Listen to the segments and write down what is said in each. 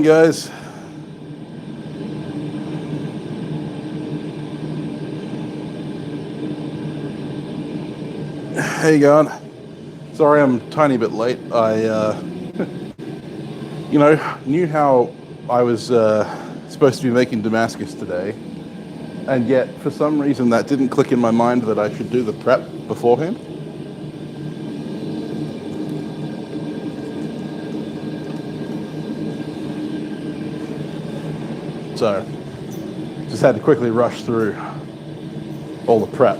Guys, how you going? Sorry I'm a tiny bit late. I knew how I was supposed to be making Damascus today, and yet for some reason that didn't click in my mind that I should do the prep beforehand. So just had to quickly rush through all the prep.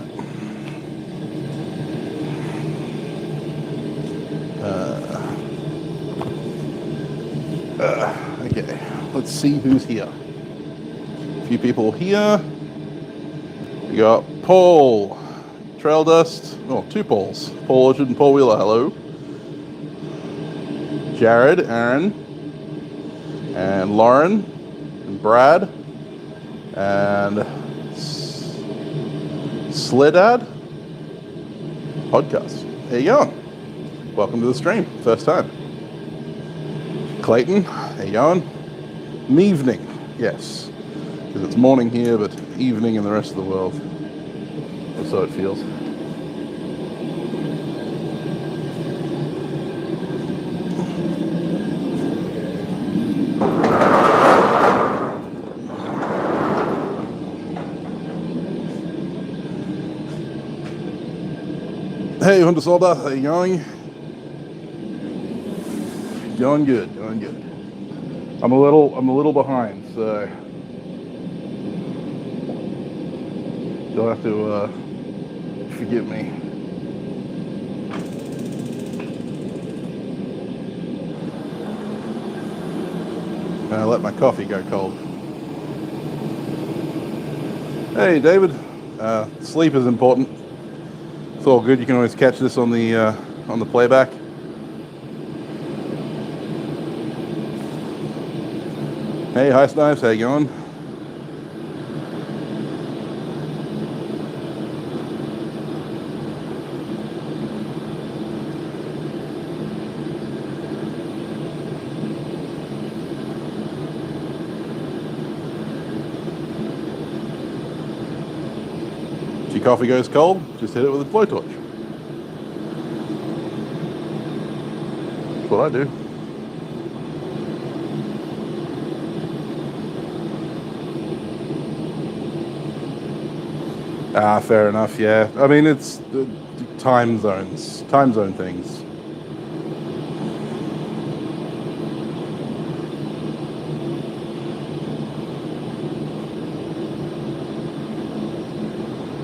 Okay, let's see who's here. A few people here. We got Paul, Trail Dust. Oh, two Pauls. Paul Orchard and Paul Wheeler. Hello. Jared, Aaron, and Lauren, and Brad, and Slidad podcast. There you go. Welcome to the stream. First time. Clayton, how you going? Evening, yes. Because it's morning here, but evening in the rest of the world. Or so it feels. Hey, Hunter Soldier, how you going? Going good, going good. I'm a little behind, so you'll have to forgive me. I let my coffee go cold. Hey, David. Sleep is important. It's all good. You can always catch this on the playback. Hey, hi Snipes, how you going? If your coffee goes cold, just hit it with a blowtorch. That's what I do. Fair enough, yeah. I mean, it's the time zone things.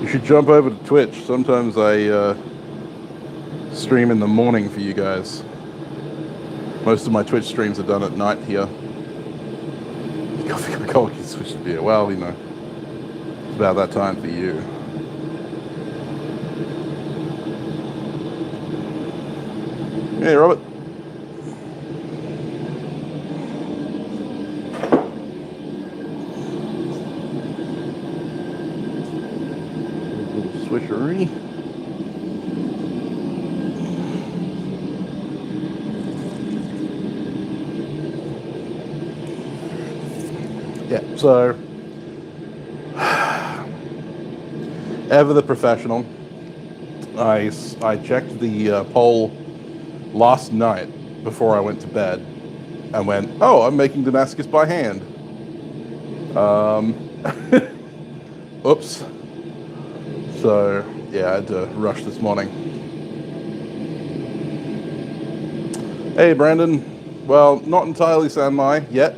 You should jump over to Twitch. Sometimes I stream in the morning for you guys. Most of my Twitch streams are done at night here. Coffee got cold, you switch to beer. Well, it's about that time for you. Hey, Robert. Switchery. Yeah, so ever the professional. I checked the poll last night before I went to bed and went, oh, I'm making Damascus by hand. Oops. So, yeah, I had to rush this morning. Hey, Brandon. Well, not entirely San Mai yet.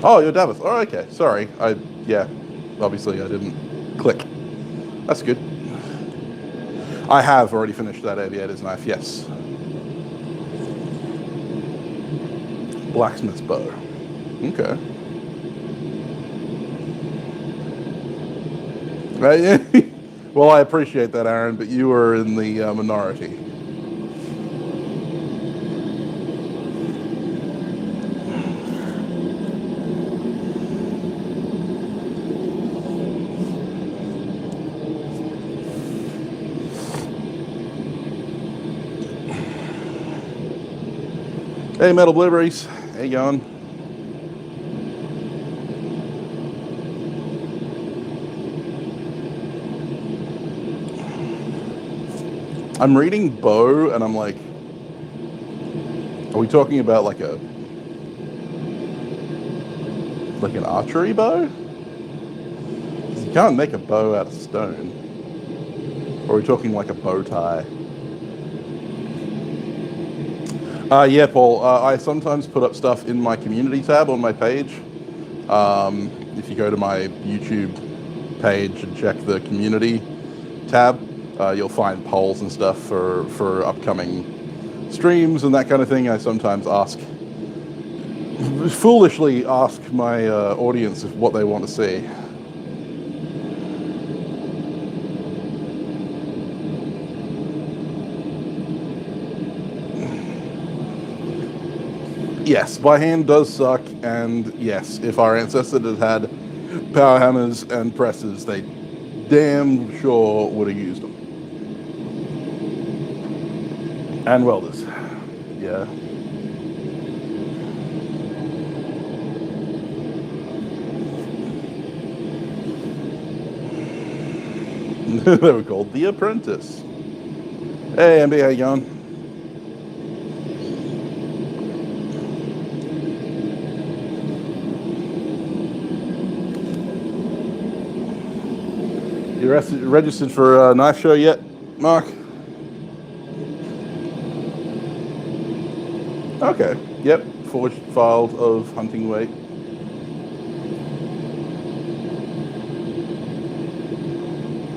Oh, you're Davos. Oh, okay. Sorry. Obviously I didn't click. That's good. I have already finished that aviator's knife, yes. Blacksmith's bow. Okay. Well, I appreciate that, Aaron, but you were in the minority. Hey, Metal Blueberries. How you going? I'm reading bow, and I'm like, are we talking about like an archery bow? 'Cause you can't make a bow out of stone. Or are we talking like a bow tie? Yeah, Paul. I sometimes put up stuff in my community tab on my page. If you go to my YouTube page and check the community tab, you'll find polls and stuff for upcoming streams and that kind of thing. I sometimes foolishly ask my audience what they want to see. Yes, by hand does suck, and yes, if our ancestors had power hammers and presses, they damn sure would have used them. And welders. Yeah. They were called The Apprentice. Hey, MB, how you going? You registered for a knife show yet, Mark? Okay. Yep. Forged files of hunting weight.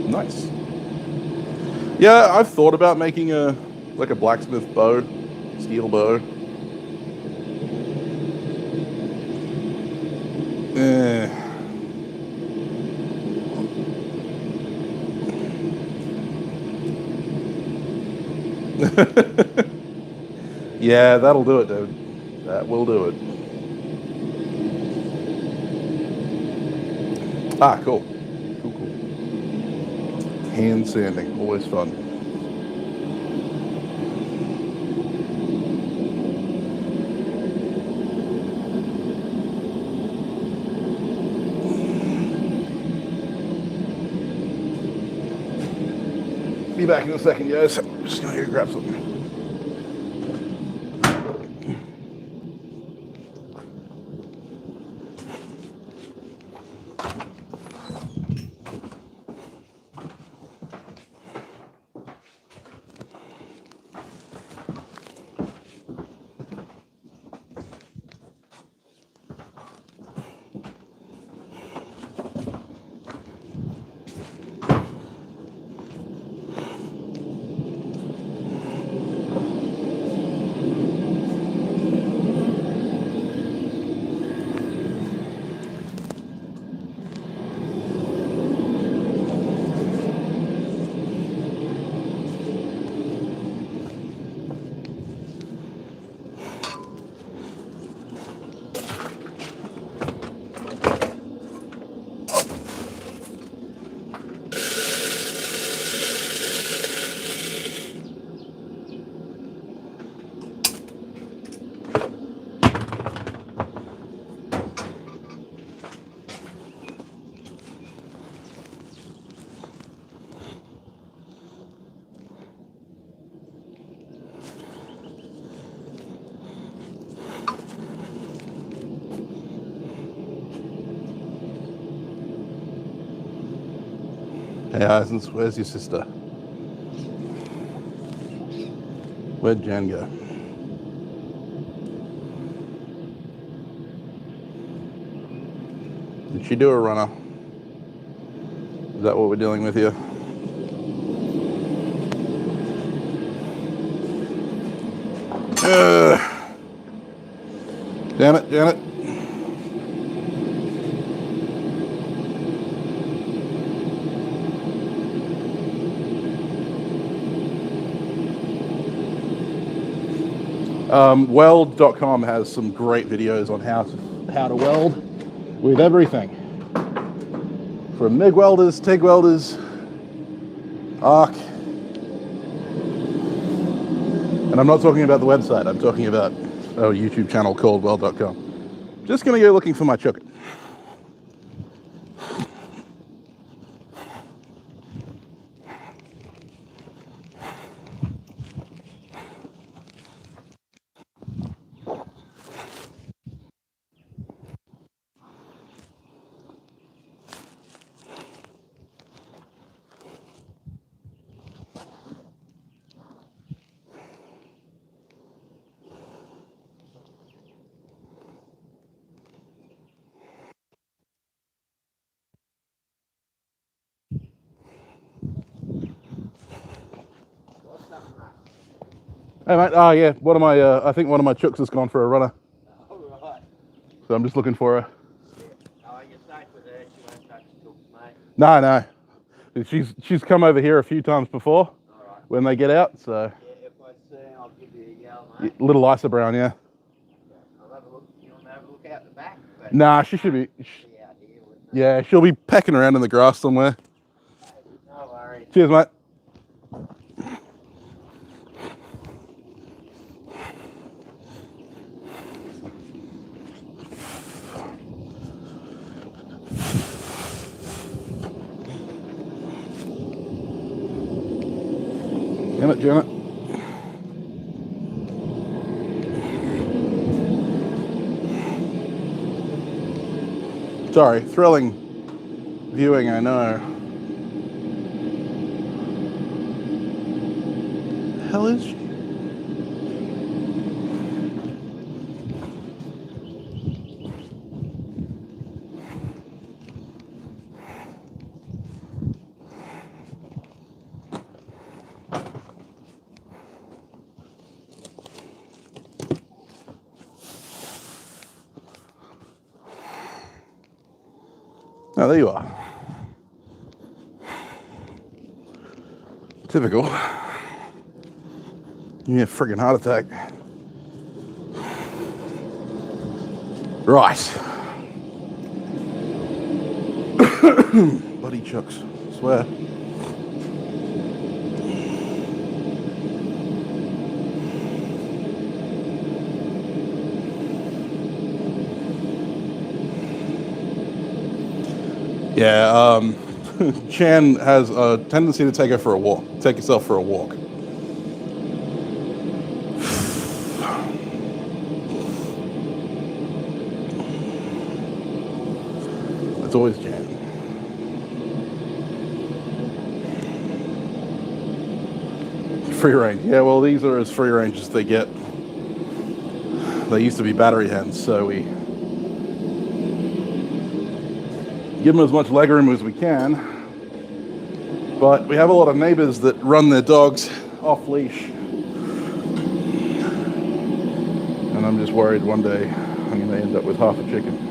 Nice. Yeah, I've thought about making a blacksmith bow, steel bow. Yeah, that'll do it, dude. That will do it. Ah, cool. Cool. Hand sanding, always fun. Be back in a second, guys. I'm just gonna go grab something. Hey, Isons, where's your sister? Where'd Jan go? Did she do a runner? Is that what we're dealing with here? Damn it, Janet. Weld.com has some great videos on how to weld with everything. From MIG welders, TIG welders, arc. And I'm not talking about the website, I'm talking about YouTube channel called weld.com. Just gonna go looking for my chuck. Hey mate, oh yeah, one of my, I think one of my chucks has gone for a runner. All right. So I'm just looking for her. Yeah. Oh, you're safe with her. She won't touch the hooks, mate. No. She's come over here a few times before. All right. When they get out, so. Yeah, if I see her, I'll give you a yell, mate. Little Isa Brown, yeah. I'll have a look. You want to have a look out the back? But Nah, she should be. out here, wouldn't it? Yeah, she'll be pecking around in the grass somewhere. No worries. Cheers, mate. Janet. Sorry, thrilling viewing, I know. The hell is she? Oh, there you are. Typical. You need a friggin' heart attack. Right. Bloody chucks, I swear. Yeah, Chan has a tendency to take yourself for a walk. It's always Chan. Free range. Yeah, well, these are as free range as they get. They used to be battery hens, so we give them as much legroom as we can. But we have a lot of neighbors that run their dogs off leash. And I'm just worried one day I'm going to end up with half a chicken.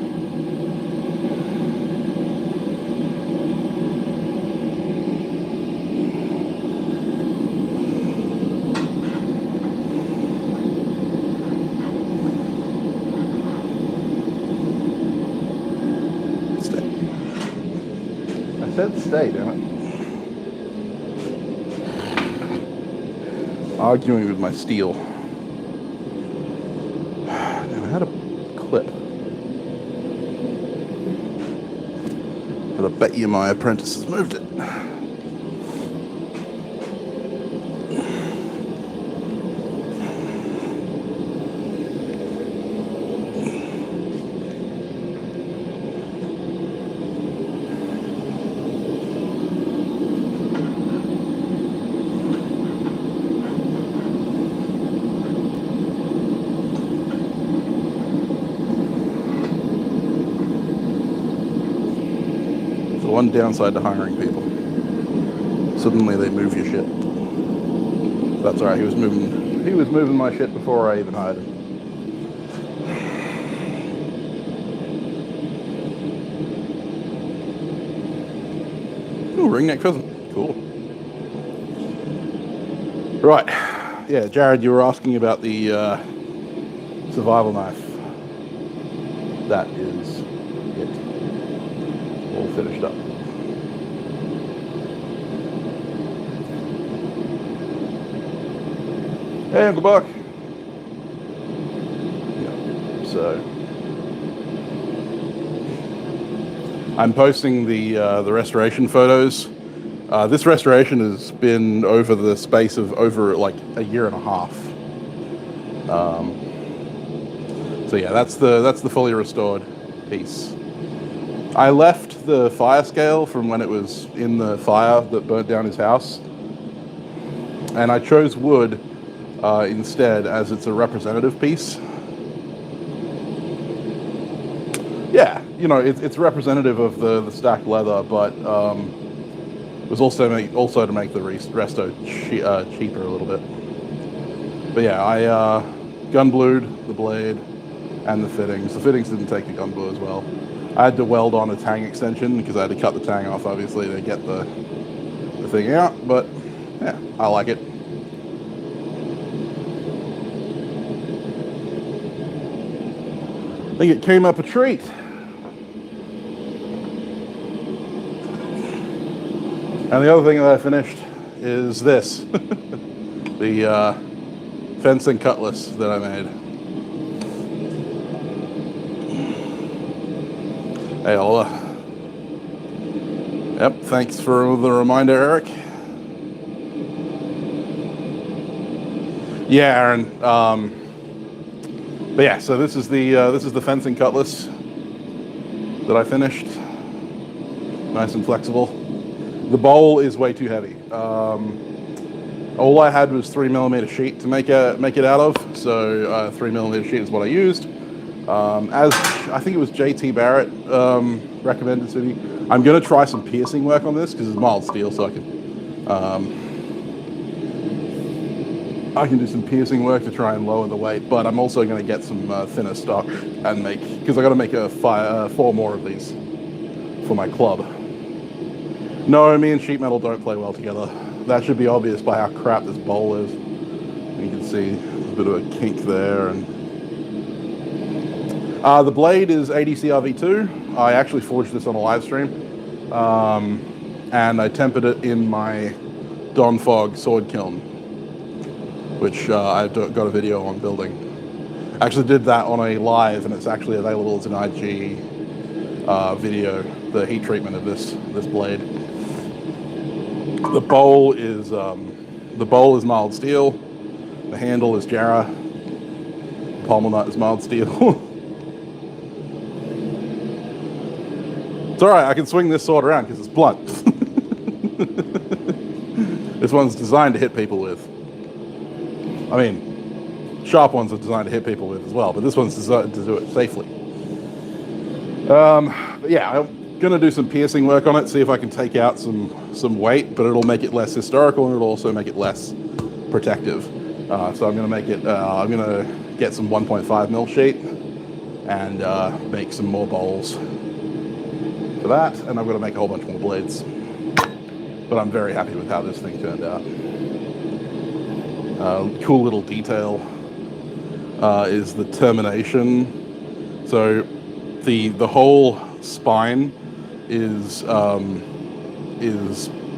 Stay, damn it. Arguing with my steel. Now, I had a clip. But I bet you my apprentice has moved it. One downside to hiring people. Suddenly they move your shit. That's alright, he was moving my shit before I even hired him. Ooh, ringneck pheasant. Cool. Right. Yeah, Jared, you were asking about the survival knife. That is it. All finished up. Hey, Uncle Buck. So I'm posting the restoration photos. This restoration has been over the space of over like a year and a half. So yeah, that's the fully restored piece. I left the fire scale from when it was in the fire that burnt down his house, and I chose wood instead, as it's a representative piece. Yeah, you know, it's representative of the stacked leather, but it was also to make the resto cheaper a little bit. But yeah, I gun blued the blade and the fittings. The fittings didn't take the gun blue as well. I had to weld on a tang extension because I had to cut the tang off, obviously, to get the thing out. But yeah, I like it. I think it came up a treat. And the other thing that I finished is this, the fencing cutlass that I made. Hey, Ola. Yep, thanks for the reminder, Eric. Yeah, Aaron. But yeah, so this is the fencing cutlass that I finished. Nice and flexible. The bowl is way too heavy. All I had was 3mm sheet to make it out of, so 3mm sheet is what I used. As I think it was JT Barrett recommended to me, I'm going to try some piercing work on this because it's mild steel, so I can do some piercing work to try and lower the weight. But I'm also going to get some thinner stock and because I got to make 4 more of these for my club. No, me and sheet metal don't play well together. That should be obvious by how crap this bowl is. You can see a bit of a kink there. And the blade is ADCRV2. I actually forged this on a live stream. And I tempered it in my Don Fog sword kiln, which I've got a video on building. I actually did that on a live, and it's actually available as an IG video, the heat treatment of this blade. The bowl is mild steel. The handle is Jarrah. The pommel nut is mild steel. It's all right. I can swing this sword around because it's blunt. This one's designed to hit people with. I mean, sharp ones are designed to hit people with as well, but this one's designed to do it safely. But yeah, I'm gonna do some piercing work on it, see if I can take out some weight, but it'll make it less historical and it'll also make it less protective. So I'm gonna get some 1.5mm sheet and make some more bowls for that, and I'm gonna make a whole bunch more blades. But I'm very happy with how this thing turned out. Cool little detail is the termination. So the whole spine is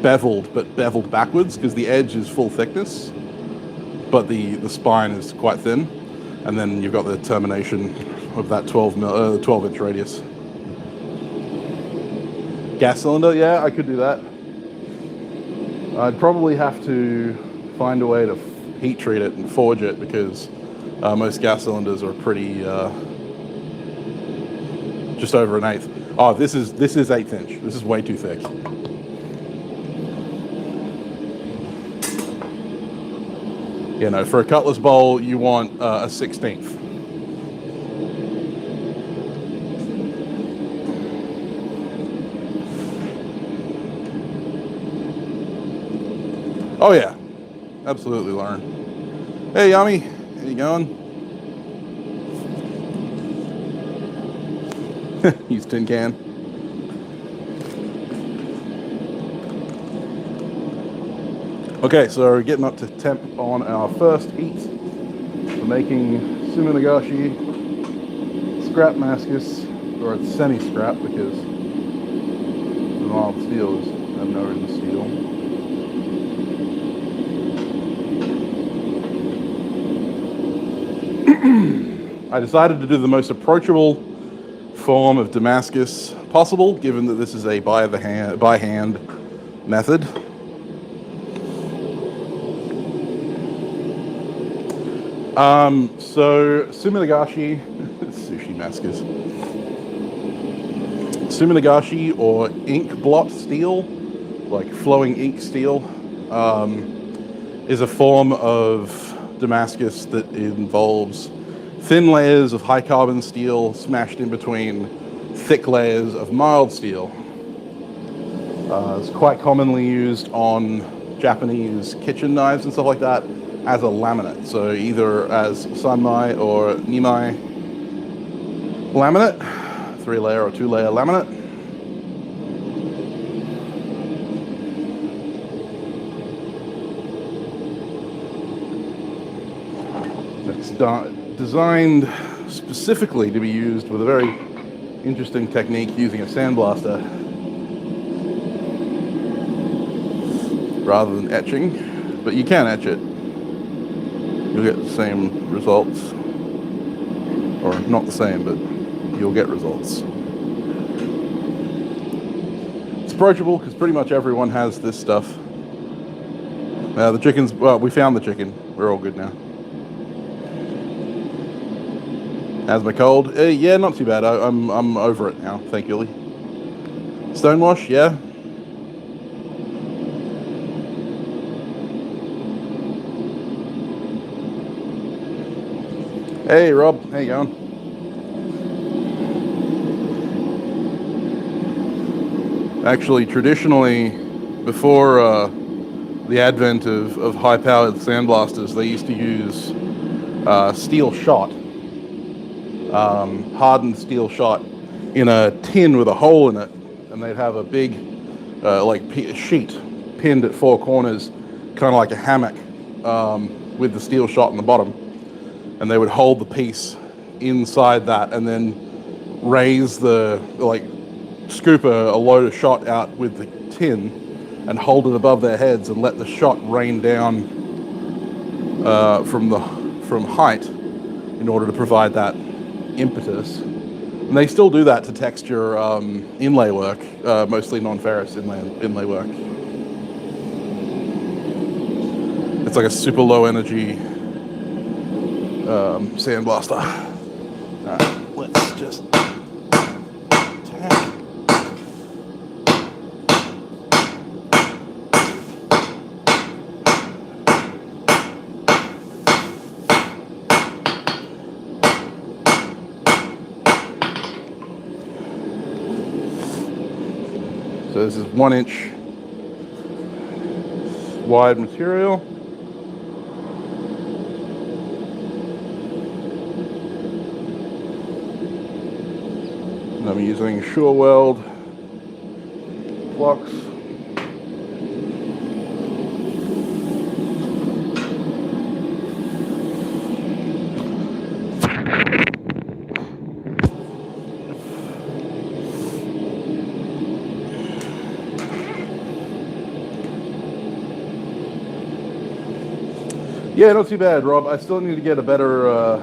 beveled, but beveled backwards because the edge is full thickness, but the spine is quite thin, and then you've got the termination of that 12-inch radius. Gas cylinder, yeah, I could do that. I'd probably have to find a way to heat treat it and forge it because most gas cylinders are pretty just over an eighth. Oh, this is 1/8 inch. This is way too thick. You know, for a cutlass bowl, you want a 1/16. Oh yeah, absolutely, Lauren. Hey, Yummy, how you going? Use tin can. Okay, so we're getting up to temp on our first heat. We're making Suminagashi Scrapmascus, or it's semi-scrap because the mild steel is no in the steel. I decided to do the most approachable form of Damascus possible, given that this is a by hand method. So Suminagashi, Suminagashi or ink blot steel, like flowing ink steel, is a form of Damascus that involves thin layers of high carbon steel smashed in between thick layers of mild steel. It's quite commonly used on Japanese kitchen knives and stuff like that as a laminate. So either as sanmai or nimai laminate, 3-layer or 2-layer laminate. It's designed specifically to be used with a very interesting technique using a sandblaster rather than etching, but you can etch it. You'll get the same results, or not the same, but you'll get results. It's approachable because pretty much everyone has this stuff. The chickens, well, we found the chicken. We're all good now. How's my cold? Yeah, not too bad. I'm over it now, thankfully. Stonewash, yeah. Hey Rob, how you going? Actually, traditionally, before the advent of high-powered sandblasters, they used to use steel shot, hardened steel shot, in a tin with a hole in it, and they'd have a big sheet pinned at 4 corners, kind of like a hammock, with the steel shot in the bottom. And they would hold the piece inside that and then raise scoop a load of shot out with the tin and hold it above their heads and let the shot rain down from height in order to provide that impetus. And they still do that to texture inlay work, mostly non-ferrous inlay work. It's like a super low energy sandblaster. Alright, let's just tap. So this is 1-inch wide material. I'm using Sure Weld blocks. Yeah, not too bad, Rob. I still need to get a better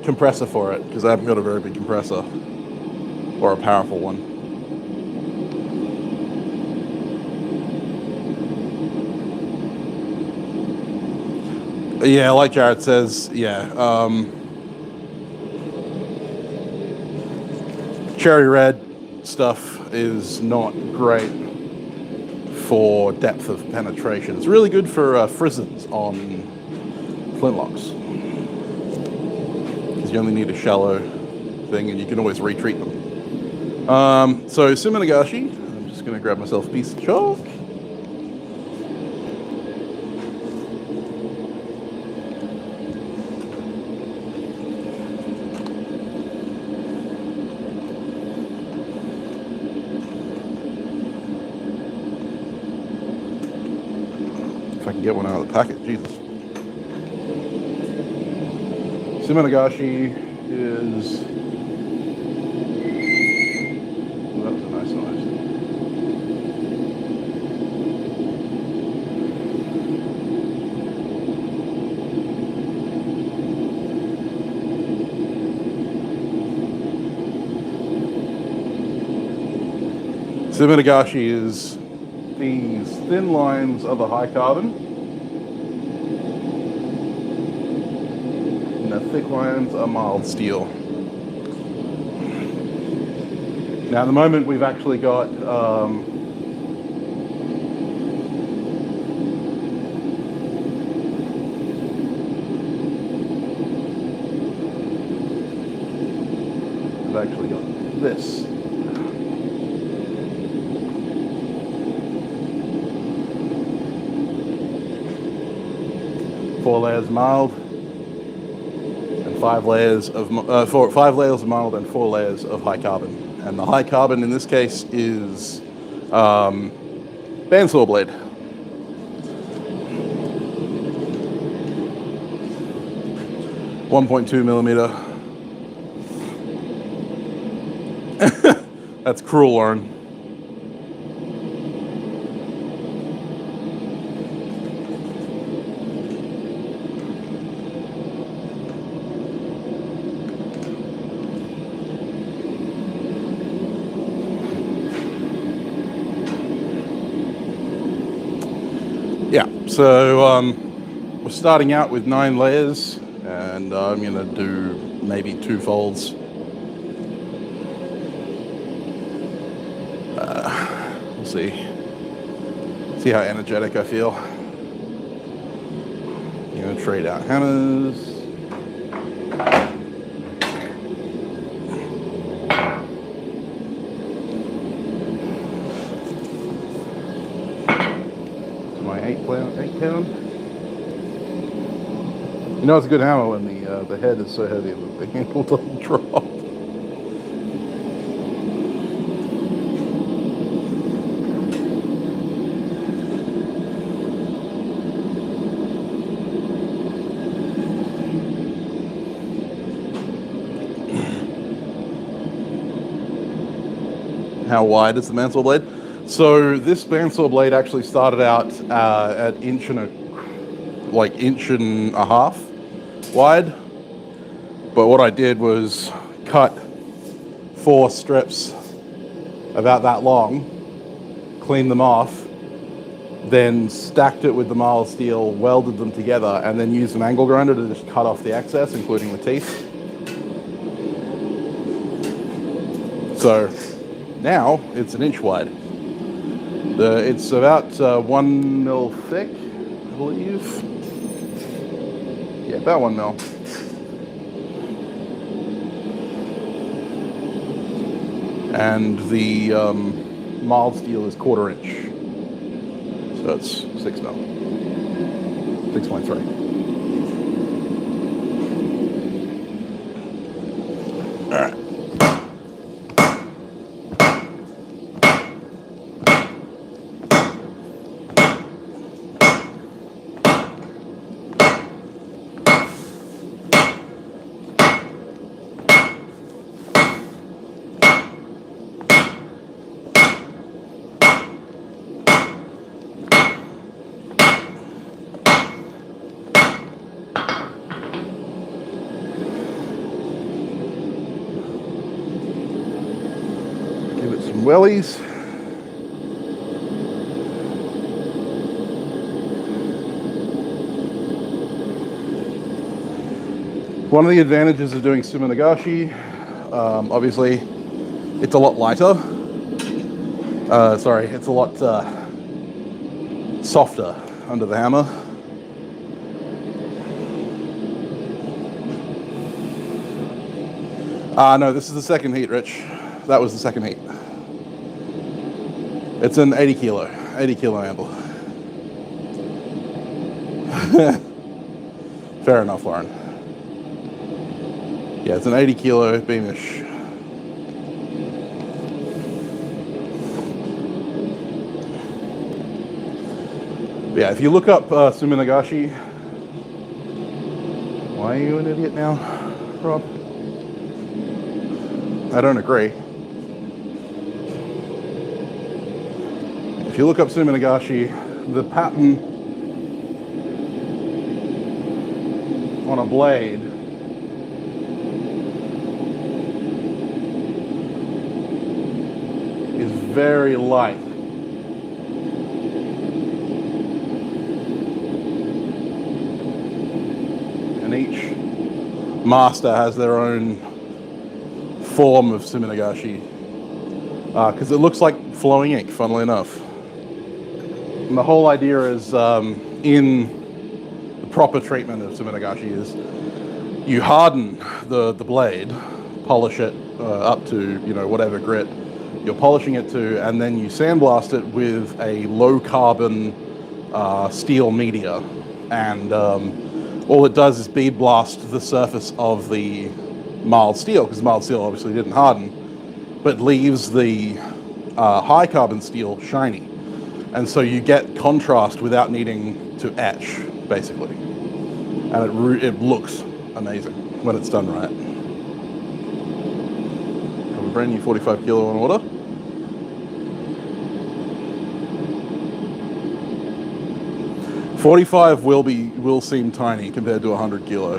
compressor for it, because I haven't got a very big compressor or a powerful one. Yeah, like Jared says, yeah. Cherry red stuff is not great for depth of penetration. It's really good for frizzes on flintlocks, because you only need a shallow thing and you can always retreat them. So Suminagashi, I'm just going to grab myself a piece of chalk. If I can get one out of the packet, Jesus. Suminagashi is, well, that was a nice noise. Suminagashi is these thin lines of a high carbon and the thick lines are mild steel. Now at the moment we've actually got this. 4 layers mild and 5 layers of 5 layers of mild and 4 layers of high carbon. And the high carbon in this case is bandsaw blade. .2 millimeter. That's cruel, Lauren. Yeah, so we're starting out with 9 layers, and I'm going to do maybe 2 folds. We'll see how energetic I feel. I'm going to trade out hammers. My 8 pound. You know it's a good hammer when the head is so heavy that the handle doesn't drop. How wide is the bandsaw blade? So this bandsaw blade actually started out at inch and a half wide. But what I did was cut 4 strips about that long, cleaned them off, then stacked it with the mild steel, welded them together, and then used an angle grinder to just cut off the excess, including the teeth. So now it's an inch wide. It's about 1 mil thick, I believe. Yeah, about 1 mil. And the mild steel is 1/4 inch. So it's 6 mil. 6.3. All right. Give it some wellies. One of the advantages of doing Suminagashi, obviously, it's a lot lighter. It's a lot softer under the hammer. No, this is the second heat, Rich. That was the second heat. It's an 80 kilo handle. Fair enough, Lauren. Yeah, it's an 80 kilo beamish. Yeah, if you look up Suminagashi, why are you an idiot now, Rob? I don't agree. If you look up Suminagashi, the pattern on a blade is very light. And each master has their own form of Suminagashi, because it looks like flowing ink, funnily enough. And the whole idea is, in the proper treatment of Suminagashi, is you harden the blade, polish it up to, you know, whatever grit you're polishing it to, and then you sandblast it with a low carbon steel media. And all it does is bead blast the surface of the mild steel, because the mild steel obviously didn't harden, but leaves the high carbon steel shiny. And so you get contrast without needing to etch, basically. And it looks amazing when it's done right. Have a brand new 45 kilo on order. $45 will seem tiny compared to 100 kilo.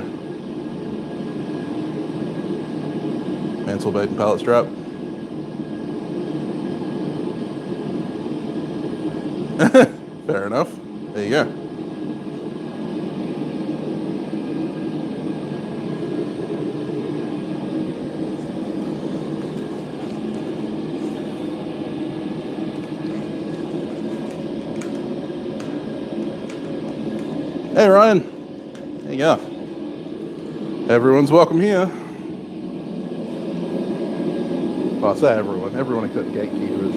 Mansell bait and pallet strap. Fair enough. There you go. Hey Ryan. There you go. Everyone's welcome here. Well, I say everyone. Everyone except gatekeepers.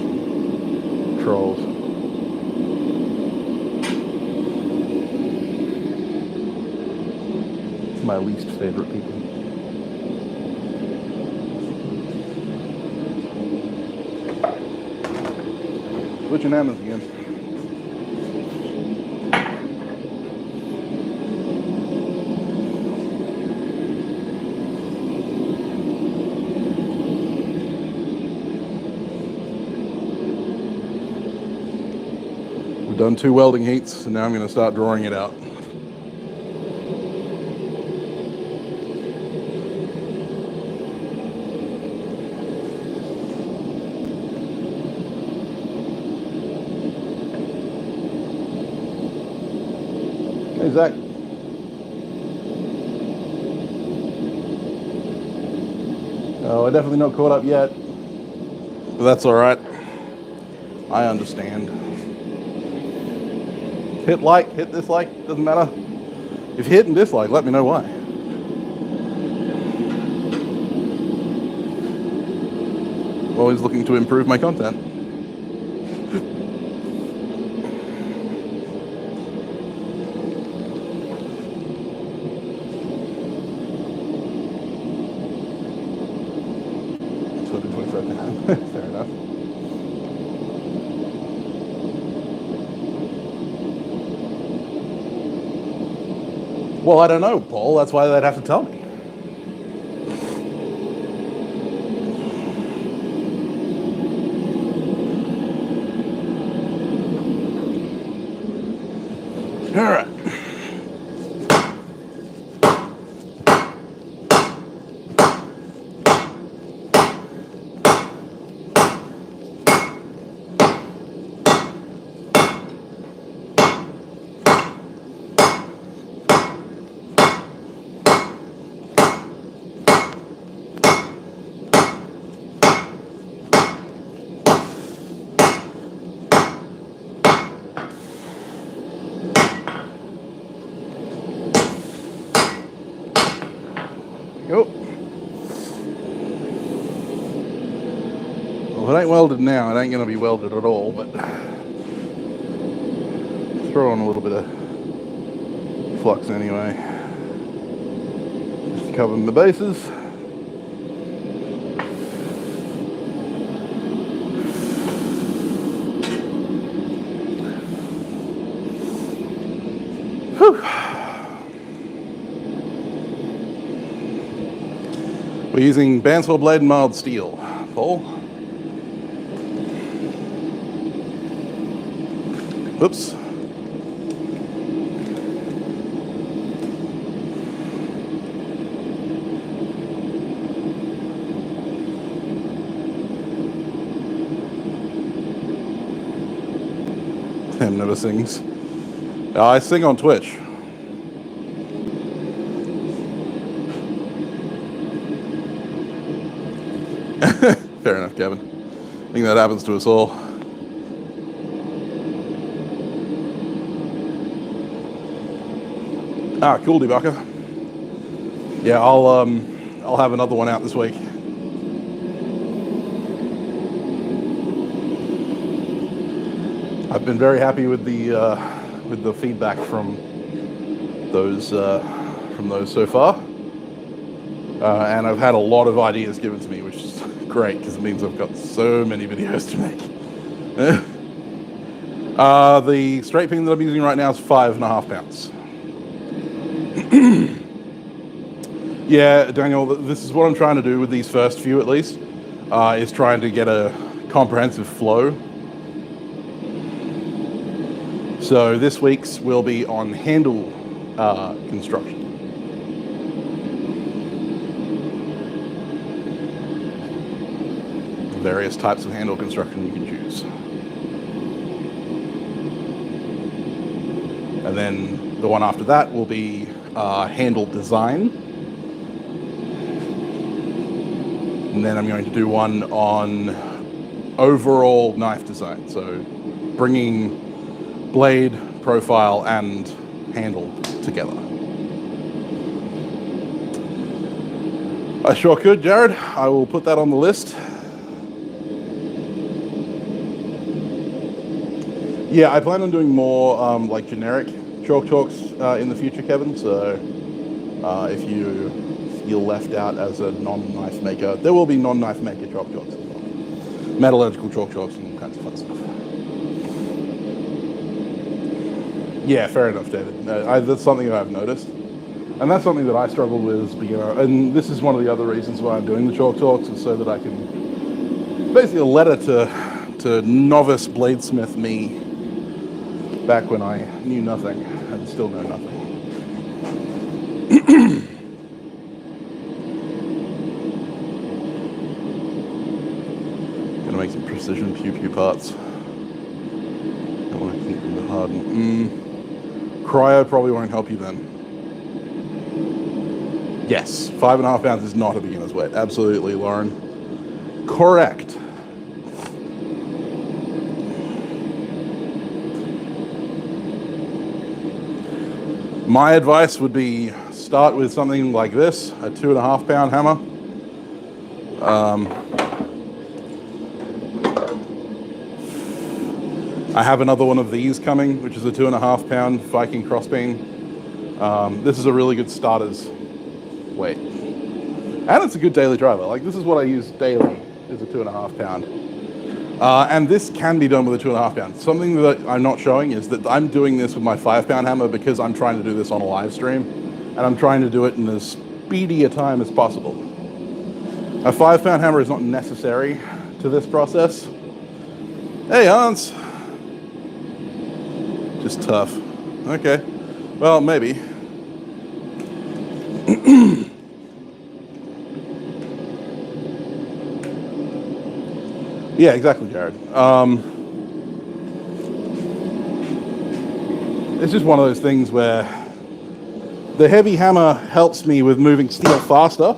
Trolls. My least favorite people. Switching hammers again. We've done 2 welding heats, and now I'm going to start drawing it out. Hey, Zach. Oh, I'm definitely not caught up yet. But that's all right. I understand. Hit like, hit dislike, doesn't matter. If you hit and dislike, let me know why. Always looking to improve my content. Fair enough. Well, I don't know, Paul. That's why they'd have to tell me. All right. Go. Well, if it ain't welded now, it ain't going to be welded at all, but throw on a little bit of flux anyway, just to cover the bases. Whew. We're using bandsaw blade and mild steel, Paul. Oops. Him never sings. I sing on Twitch. Fair enough, Kevin. I think that happens to us all. Ah, cool, Debaka. Yeah, I'll have another one out this week. I've been very happy with the feedback from those so far, and I've had a lot of ideas given to me, which is great because it means I've got so many videos to make. The straight pin that I'm using right now is 5.5 pounds. Yeah, Daniel, this is what I'm trying to do with these first few at least, is trying to get a comprehensive flow. So this week's will be on handle construction. Various types of handle construction you can choose. And then the one after that will be handle design. And then I'm going to do one on overall knife design. So bringing blade, profile, and handle together. I sure could, Jared. I will put that on the list. Yeah, I plan on doing more like generic chalk talks in the future, Kevin. So if you feel left out as a non-knife maker, there will be non-knife maker chalk talks as well. Metallurgical chalk talks and all kinds of fun stuff. Yeah, fair enough, David. That's something that I've noticed. And that's something that I struggled with as a beginner. And this is one of the other reasons why I'm doing the chalk talks, is so that I can basically a letter to novice bladesmith me back when I knew nothing and still know nothing. Gonna make some precision pew-pew parts. Don't want to keep them to harden. Cryo probably won't help you then. Yes, 5.5 pounds is not a beginner's weight. Absolutely, Lauren. Correct. My advice would be start with something like this, a 2.5 pound hammer. I have another one of these coming, which is a 2.5 pound Viking crossbeam. This is a really good starter's weight. And it's a good daily driver. Like, this is what I use daily, is a 2.5 pound. And this can be done with a 2.5 pound. Something that I'm not showing is that I'm doing this with my 5 pound hammer because I'm trying to do this on a live stream. And I'm trying to do it in as speedy a time as possible. A 5 pound hammer is not necessary to this process. Hey, Hans. Just tough. Okay. Well, maybe. Yeah, exactly, Jared. It's just one of those things where the heavy hammer helps me with moving steel faster,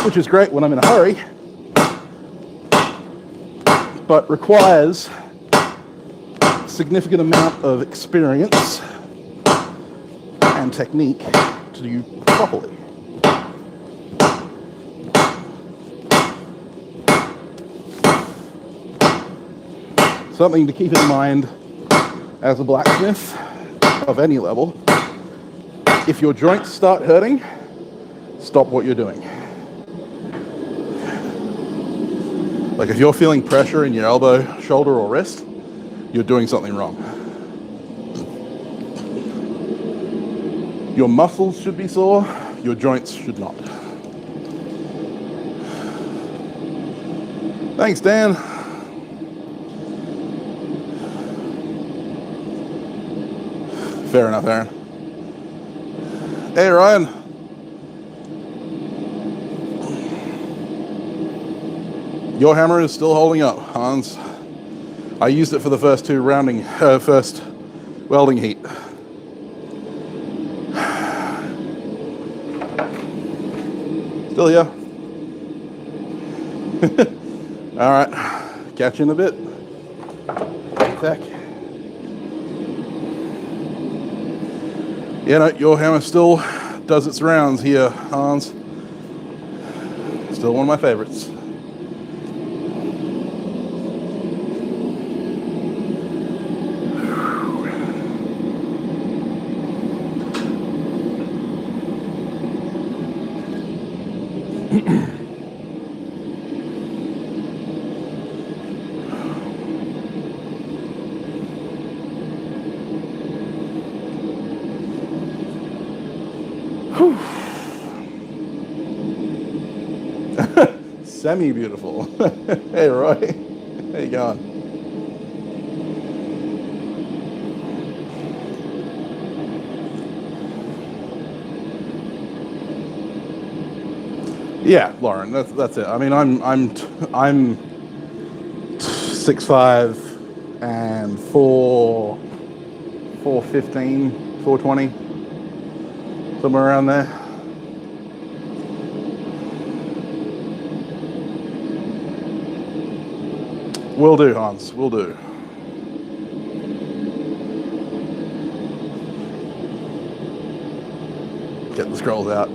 which is great when I'm in a hurry, but requires a significant amount of experience and technique to do properly. Something to keep in mind as a blacksmith of any level. If your joints start hurting, stop what you're doing. Like, if you're feeling pressure in your elbow, shoulder, or wrist, you're doing something wrong. Your muscles should be sore, your joints should not. Thanks, Dan. Fair enough, Aaron. Hey, Ryan. Your hammer is still holding up, Hans. I used it for the first first welding heat. Still here. All right, catch you in a bit. Back. You know, your hammer still does its rounds here, Hans. Still one of my favorites. Semi-beautiful. Hey, Roy. How you going? Yeah, Lauren. That's it. I mean, I'm 6'5" and 415, 420, somewhere around there. Will do, Hans. Will do. Get the scrolls out.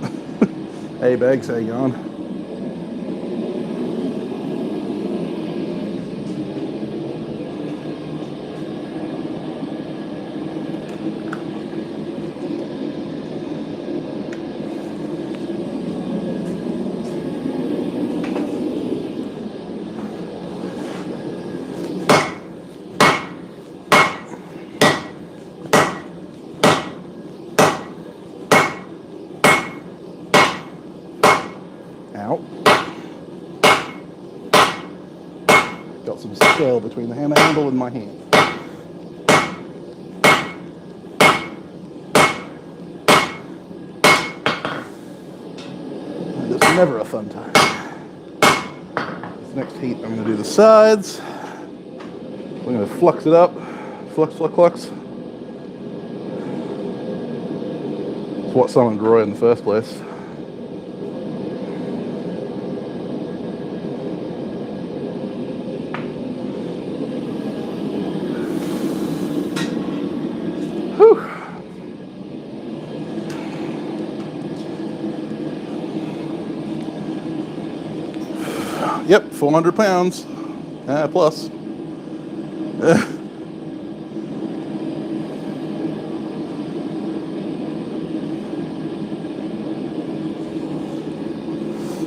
Hey, Beggs, how you going? Out. Got some scale between the hammer handle and my hand. And it's never a fun time. This next heat, I'm going to do the sides. I'm going to flux it up. Flux. It's what summoned Roy in the first place. Yep, 400 pounds plus.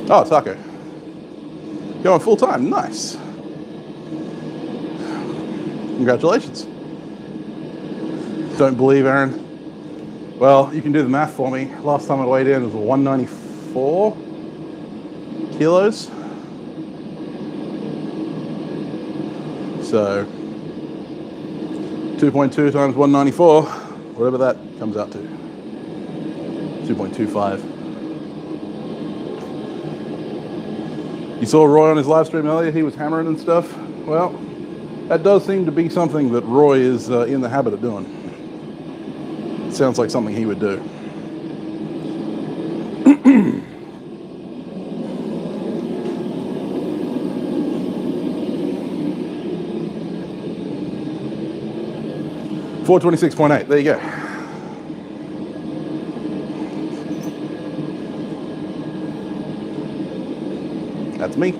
Oh, Taco. Going full time. Nice. Congratulations. Don't believe, Aaron? Well, you can do the math for me. Last time I weighed in was 194 kilos. So 2.2 times 194, whatever that comes out to. 2.25. You saw Roy on his live stream earlier, he was hammering and stuff. Well, that does seem to be something that Roy is in the habit of doing. It sounds like something he would do. $426.8, there you go. That's me.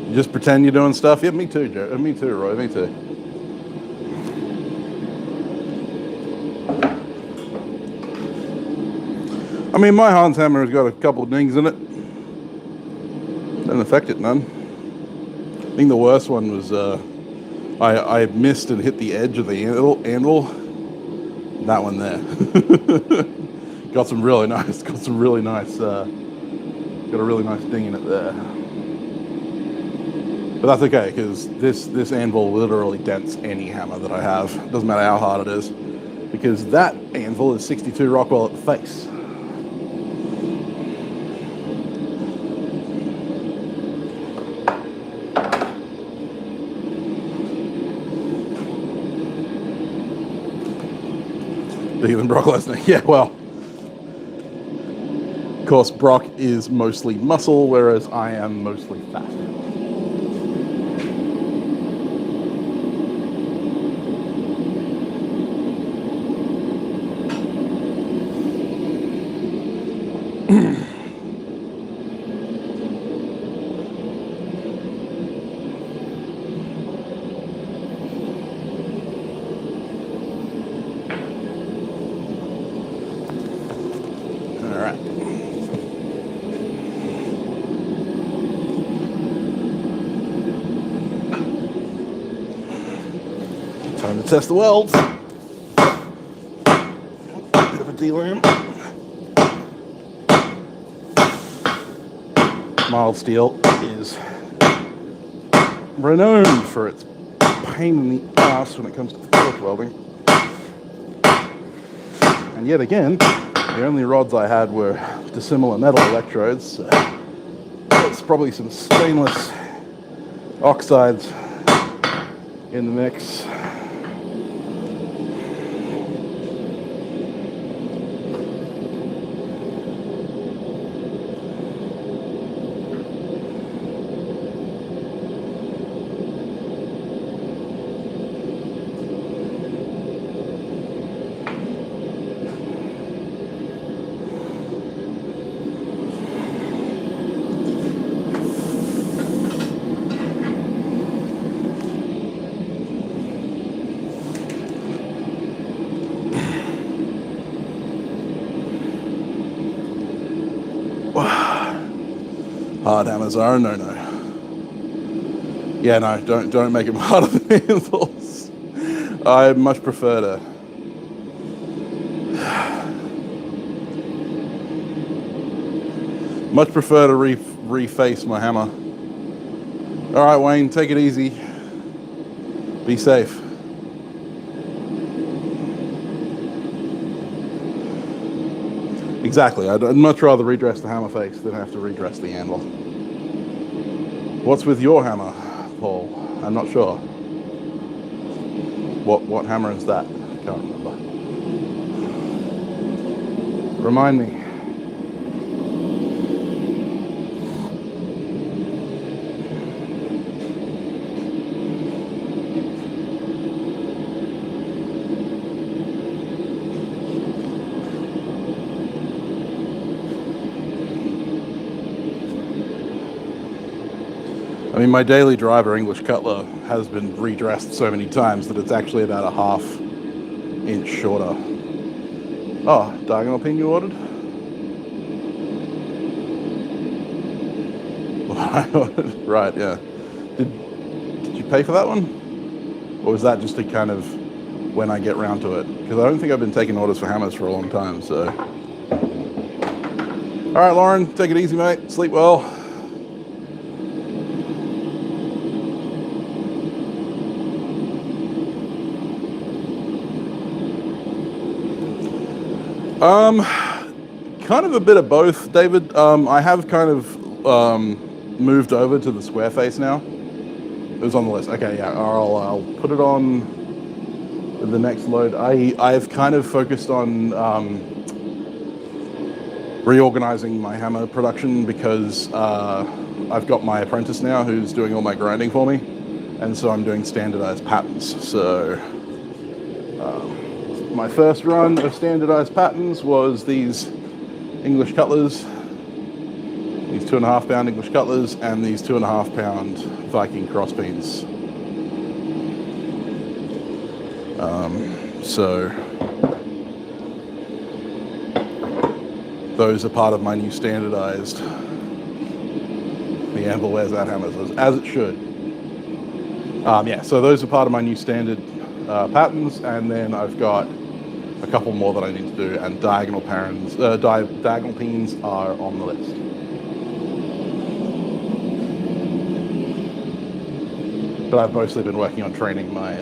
You just pretend you're doing stuff. Yeah, me too, Joe. Me too, Roy. Me too. I mean, my Hans hammer has got a couple of dings in it. Doesn't affect it none. I think the worst one was I missed and hit the edge of the anvil. That one there. Got some really nice. Got a really nice ding in it there. But that's okay, because this anvil literally dents any hammer that I have. Doesn't matter how hard it is, because that anvil is 62 Rockwell at the face. Bigger than Brock Lesnar. Yeah, well, of course, Brock is mostly muscle, whereas I am mostly fat. Time to test the welds. Bit of a D-lam. Mild steel is renowned for its pain in the ass when it comes to torque welding. And yet again, the only rods I had were dissimilar metal electrodes. So there's probably some stainless oxides in the mix. Hard hammers are a no-no. Yeah, no, don't make them harder than anvils. I much prefer to reface my hammer. All right, Wayne, take it easy. Be safe. Exactly. I'd much rather redress the hammer face than have to redress the anvil. What's with your hammer, Paul? I'm not sure. What hammer is that? I can't remember. Remind me. I mean, my daily driver English cutler has been redressed so many times that it's actually about a ½ inch shorter. Oh, diagonal pin you ordered? Right, yeah. Did you pay for that one? Or was that just a kind of when I get round to it? Because I don't think I've been taking orders for hammers for a long time, so. All right, Lauren, take it easy, mate. Sleep well. Kind of a bit of both, David. I have kind of moved over to the square face now. It was on the list. Okay, yeah, I'll put it on the next load. I've kind of focused on reorganizing my hammer production because I've got my apprentice now who's doing all my grinding for me, and so I'm doing standardized patterns. So my first run of standardized patterns was these English cutlers, these 2.5 pound English cutlers, and these 2.5 pound Viking crossbeams. So those are part of my new standardized. The anvil wears out hammers as it should. Yeah, so those are part of my new standard patterns, and then I've got a couple more that I need to do, and diagonal pins are on the list. But I've mostly been working on training my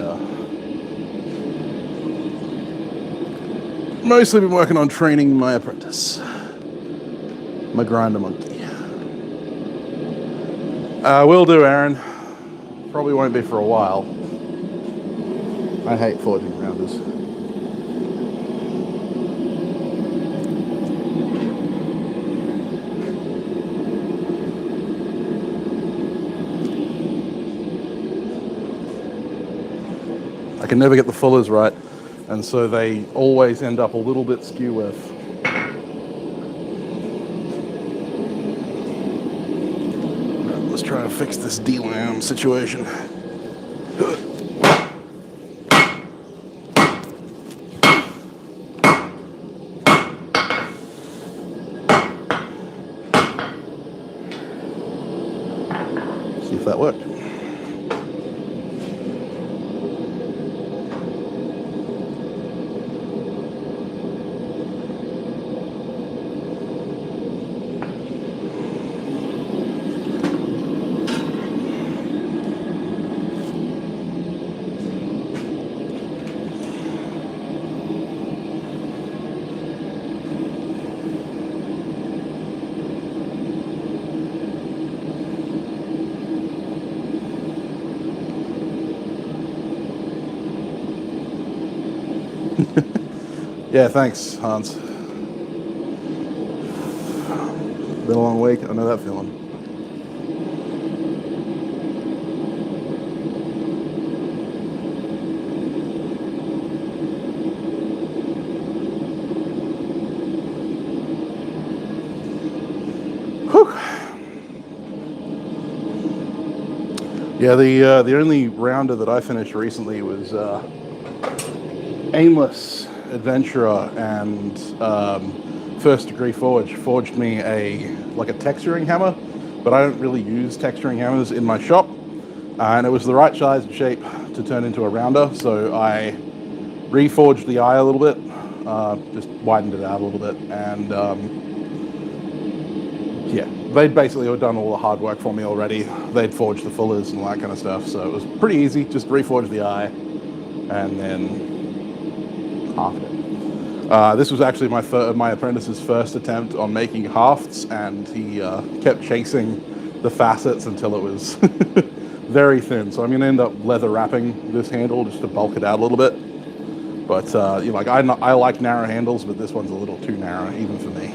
apprentice, my grinder monkey. Will do, Aaron. Probably won't be for a while. I hate forging rounders. I can never get the fullers right, and so they always end up a little bit skew with. Let's try and fix this D-lam situation. See if that worked. Yeah, thanks, Hans. Been a long week, I know that feeling. Whew. Yeah, the only rounder that I finished recently was Aimless Adventurer and First Degree Forge forged me a texturing hammer, but I don't really use texturing hammers in my shop, and it was the right size and shape to turn into a rounder, so I reforged the eye a little bit, just widened it out a little bit, and yeah, they'd basically done all the hard work for me already. They'd forged the fullers and all that kind of stuff, so it was pretty easy. Just reforged the eye and then halved it. This was actually my apprentice's first attempt on making hafts, and he kept chasing the facets until it was very thin. So I'm going to end up leather wrapping this handle just to bulk it out a little bit. But you know, I like narrow handles, but this one's a little too narrow even for me.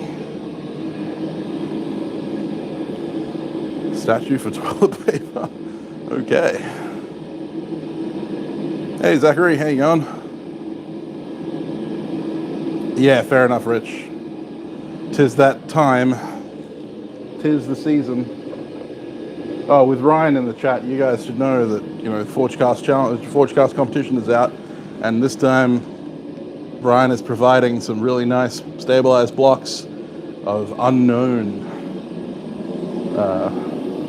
Statue for toilet paper. Okay. Hey Zachary, how you going? Yeah, fair enough, Rich. 'Tis that time. 'Tis the season. Oh, with Ryan in the chat, you guys should know that, you know, Forgecast competition is out, and this time Ryan is providing some really nice stabilized blocks of unknown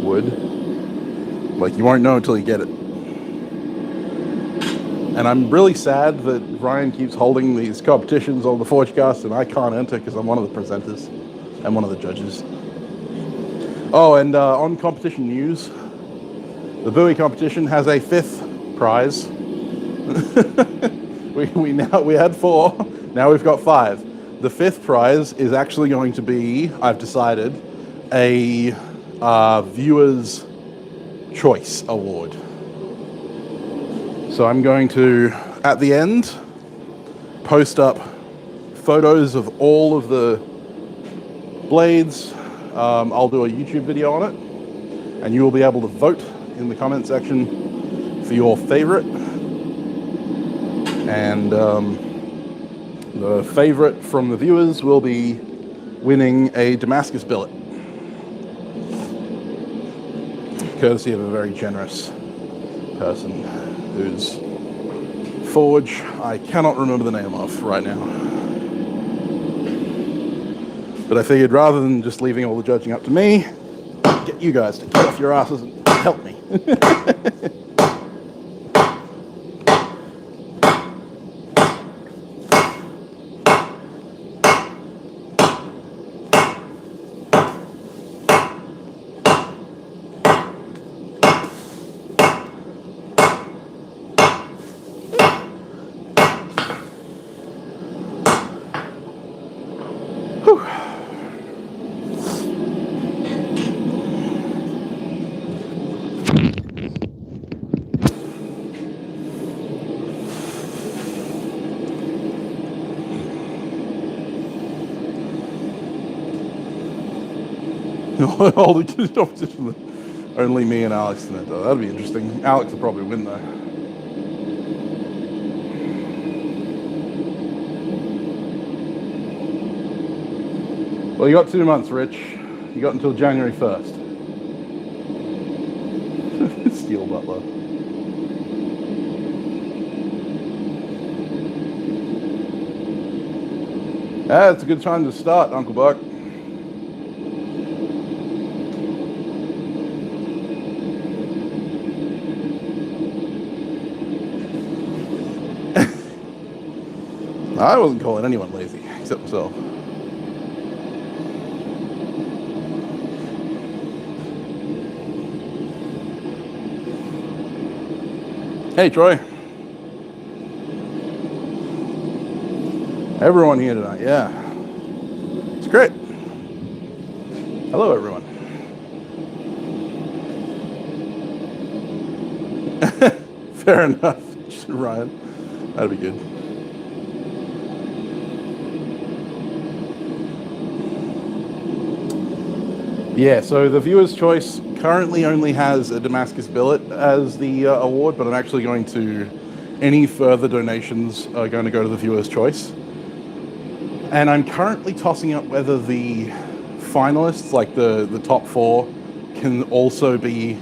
wood. Like, you won't know until you get it. And I'm really sad that Ryan keeps holding these competitions on the Forgecast and I can't enter because I'm one of the presenters and one of the judges. Oh, and on competition news, the buoy competition has a 5th prize. we had 4, now we've got 5. The 5th prize is actually going to be, I've decided, a viewer's choice award. So I'm going to, at the end, post up photos of all of the blades. I'll do a YouTube video on it, and you will be able to vote in the comment section for your favorite. And the favorite from the viewers will be winning a Damascus billet, courtesy of a very generous person whose forge I cannot remember the name of right now. But I figured rather than just leaving all the judging up to me, get you guys to get off your asses and help me. Holding competition. Only me and Alex in it, though. That'd be interesting. Alex will probably win, though. Well, you got 2 months, Rich. You got until January 1st. Steel Butler. Yeah, it's a good time to start, Uncle Buck. I wasn't calling anyone lazy, except myself. Hey, Troy. Everyone here tonight, yeah. It's great. Hello, everyone. Fair enough, Ryan. That'd be good. Yeah, so the viewer's choice currently only has a Damascus billet as the award, but I'm actually going to, any further donations are going to go to the viewer's choice. And I'm currently tossing up whether the finalists, like the top 4, can also be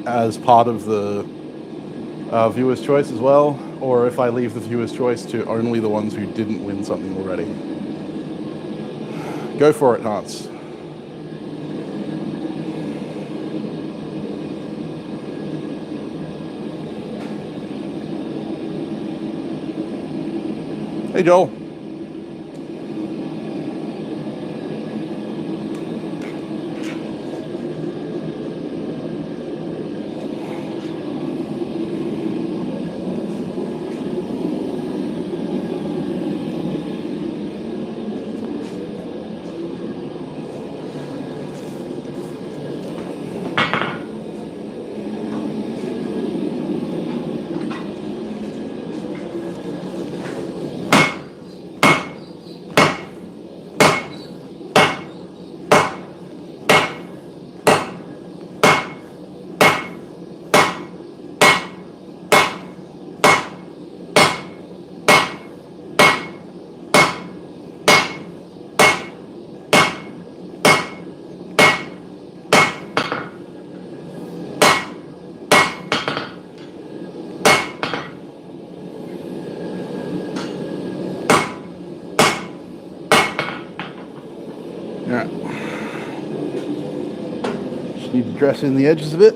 as part of the viewer's choice as well, or if I leave the viewer's choice to only the ones who didn't win something already. Go for it, Hans. Hey, Joel. Yeah. Just need to dress in the edges a bit.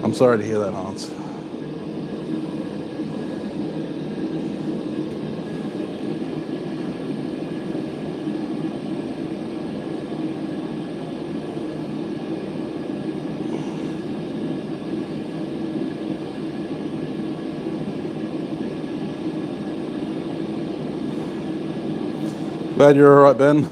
I'm sorry to hear that, Hans. Glad you're all right, Ben.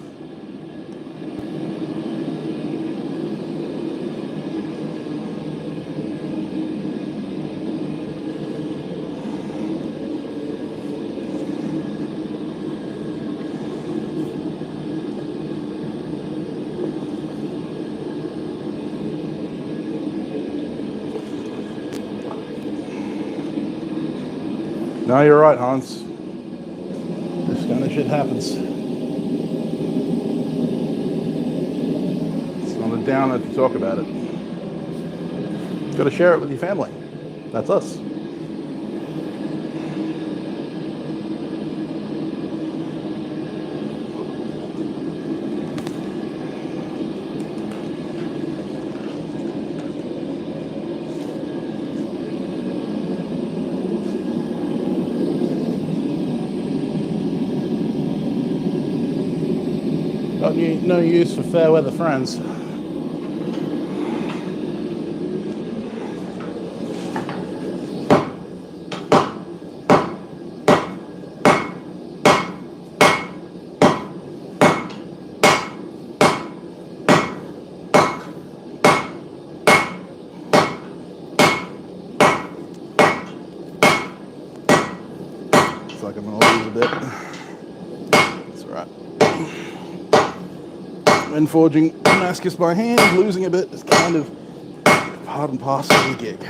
No, you're right, Hans. This kind of shit happens. It's not a downer to talk about it. You've got to share it with your family. That's us. Got no use for fair weather friends. Looks like I'm gonna lose a bit. That's all right. When forging Damascus by hand, losing a bit is kind of part and parcel of the gig.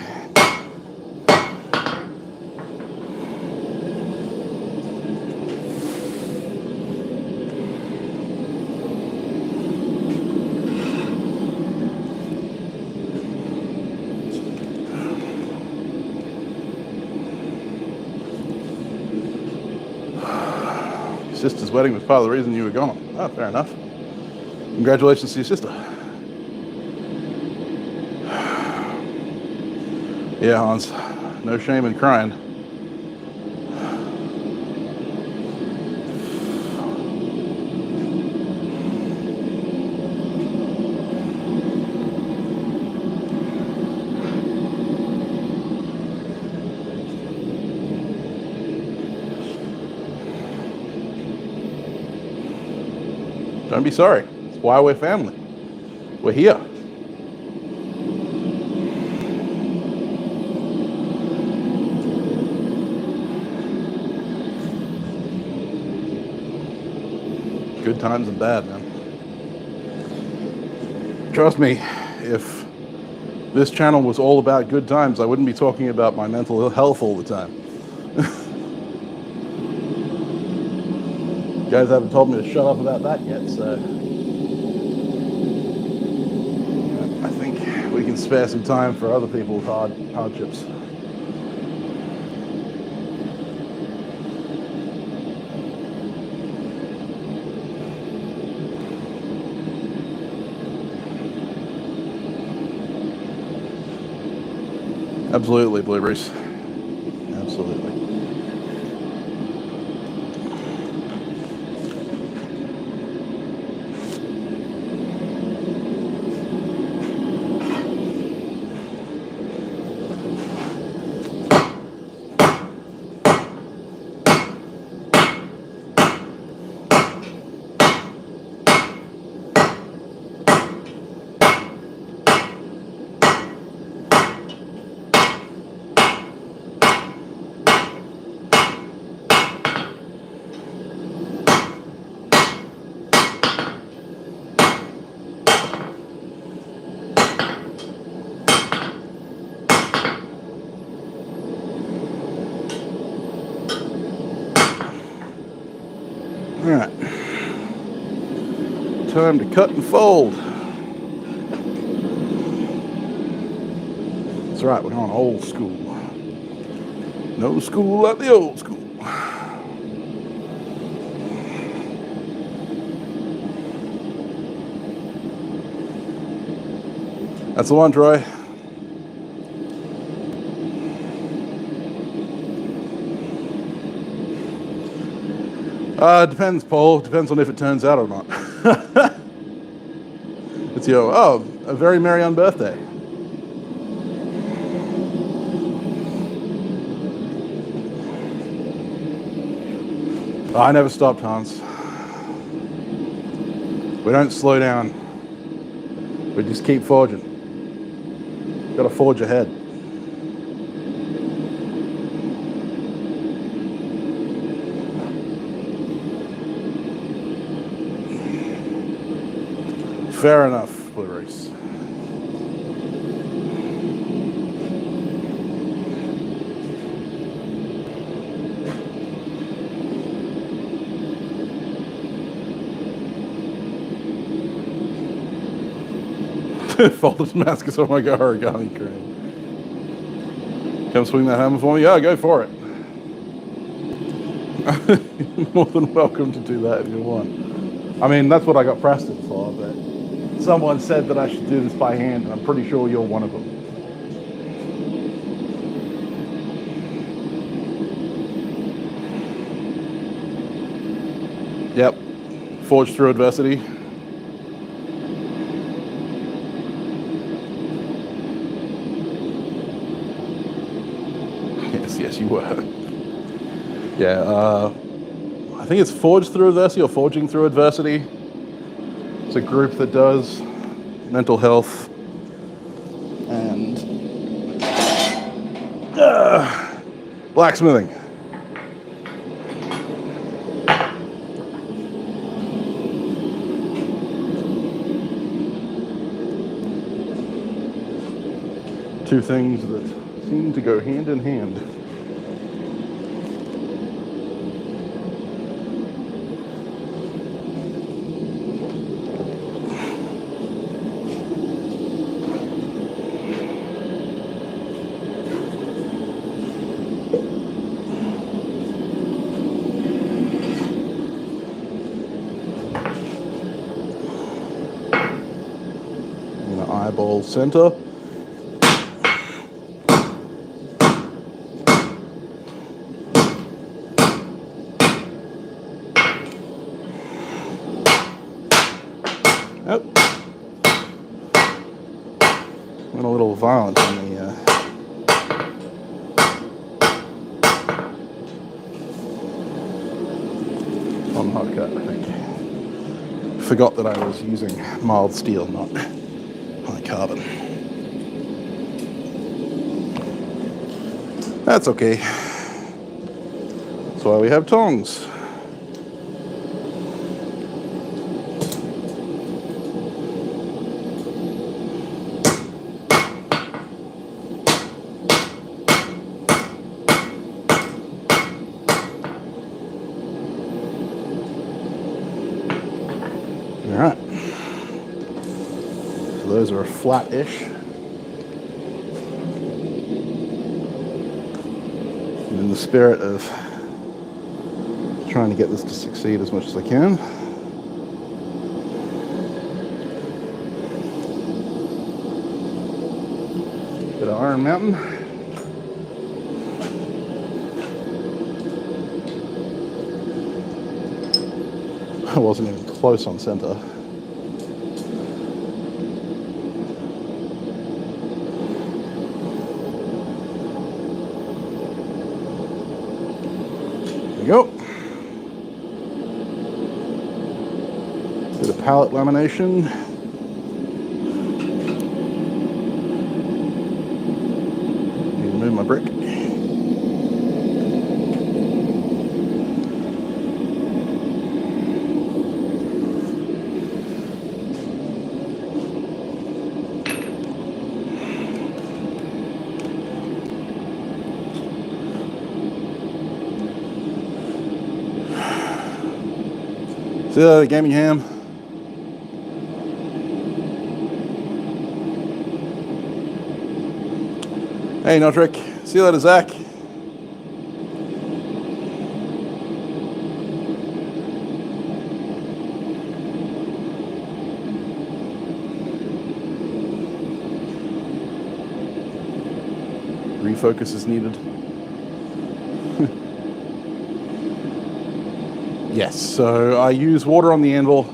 Your sister's wedding was part of the reason you were gone. Oh, fair enough. Congratulations to your sister. Yeah, Hans, no shame in crying. Don't be sorry. It's why we're family. We're here. Good times and bad, man. Trust me, if this channel was all about good times, I wouldn't be talking about my mental health all the time. You guys haven't told me to shut up about that yet, so I think we can spare some time for other people's hardships. Absolutely, Blueberries. Absolutely. All right, time to cut and fold. That's right, we're going old school. No school like the old school. That's the one, Troy. Depends, Paul. Depends on if it turns out or not. It's a very merry on birthday. I never stopped, Hans. We don't slow down. We just keep forging. Gotta forge ahead. Fair enough, Blueberries. Folded Damascus on my origami crane. Come swing that hammer for me? Yeah, go for it. More than welcome to do that if you want. I mean, that's what I got Preston for, but someone said that I should do this by hand, and I'm pretty sure you're one of them. Yep. Forged through adversity. Yes, you were. Yeah, I think it's Forged Through Adversity or Forging Through Adversity. It's a group that does mental health and blacksmithing. Two things that seem to go hand in hand. Eyeball center. Yep. Went a little violent on the on hot cut, I think. Forgot that I was using mild steel, not high carbon. That's okay. That's why we have tongs. All right. So those are flat-ish. And in the spirit of trying to get this to succeed as much as I can, bit of Iron Mountain. I wasn't even close on center. There we go. Bit of pallet lamination. Need to move my brick. See you later, gaming ham. Hey, no trick. See you later, Zach. Refocus is needed. Yes, so I use water on the anvil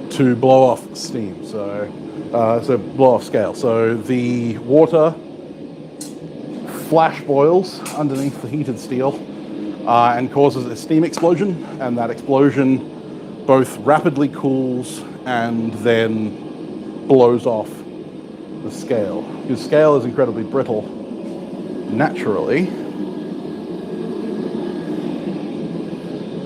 to blow off steam, so blow off scale. So the water flash boils underneath the heated steel and causes a steam explosion, and that explosion both rapidly cools and then blows off the scale. Because scale is incredibly brittle naturally.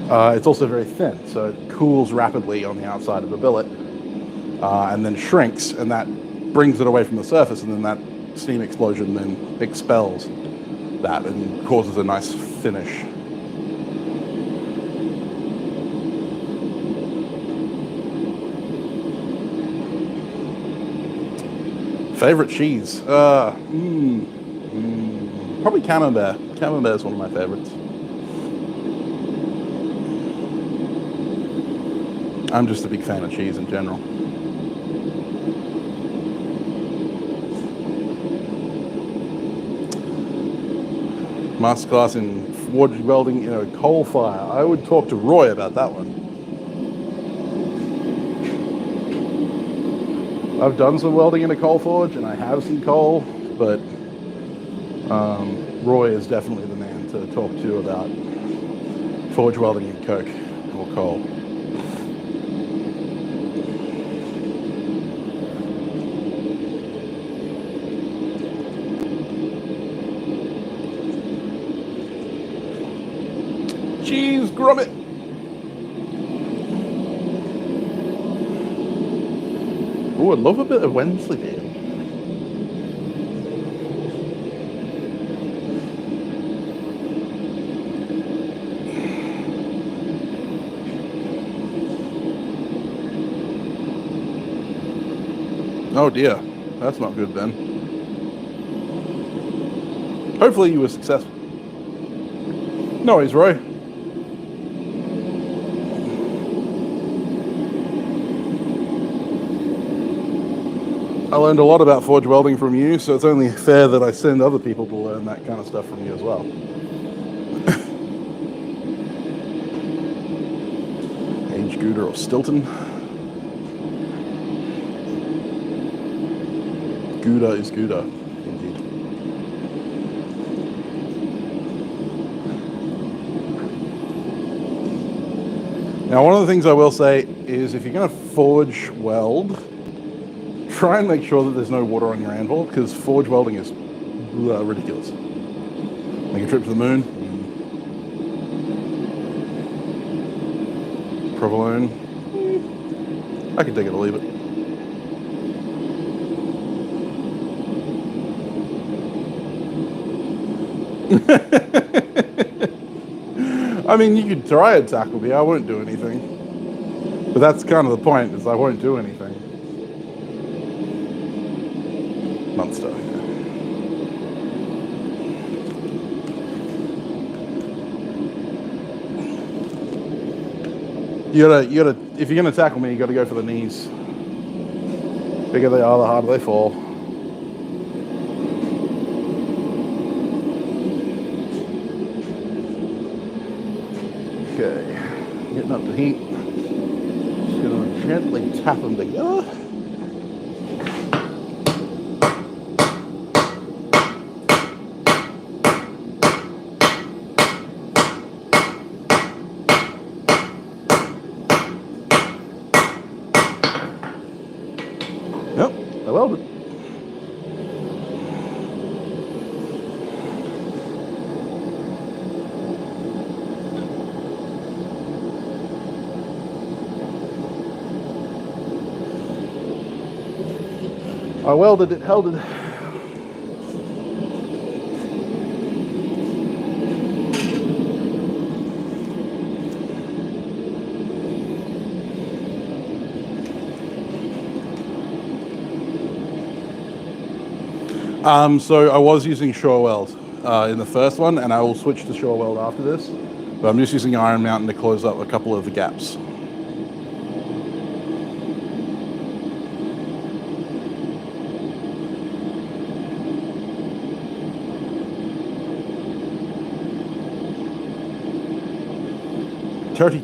It's also very thin, so it cools rapidly on the outside of the billet and then shrinks, and that brings it away from the surface, and then that steam explosion then expels that and causes a nice finish. Favorite cheese? Probably Camembert. Camembert is one of my favorites. I'm just a big fan of cheese in general. Masterclass in forge welding in a coal fire. I would talk to Roy about that one. I've done some welding in a coal forge and I have seen coal, but Roy is definitely the man to talk to about forge welding in coke or coal. Cheese grommet. Oh, I'd love a bit of Wednesday beer. Oh dear, that's not good then. Hopefully you were successful. No worries, Roy. I learned a lot about forge welding from you, so it's only fair that I send other people to learn that kind of stuff from you as well. Age Gouda or Stilton. Gouda is Gouda, indeed. Now, one of the things I will say is if you're going to forge weld, try and make sure that there's no water on your anvil, because forge welding is ridiculous. Make a trip to the moon. Provolone. I can take it or leave it. I mean, you could try and tackle me. I won't do anything. But that's kind of the point, is I won't do anything. Monster. You gotta, if you're gonna tackle me, you gotta go for the knees. The bigger they are, the harder they fall. Okay, getting up to heat. Just gonna gently tap them together. Yep, I welded. I welded it, held it. So I was using Shore Weld in the first one, and I will switch to Shore Weld after this. But I'm just using Iron Mountain to close up a couple of the gaps. Dirty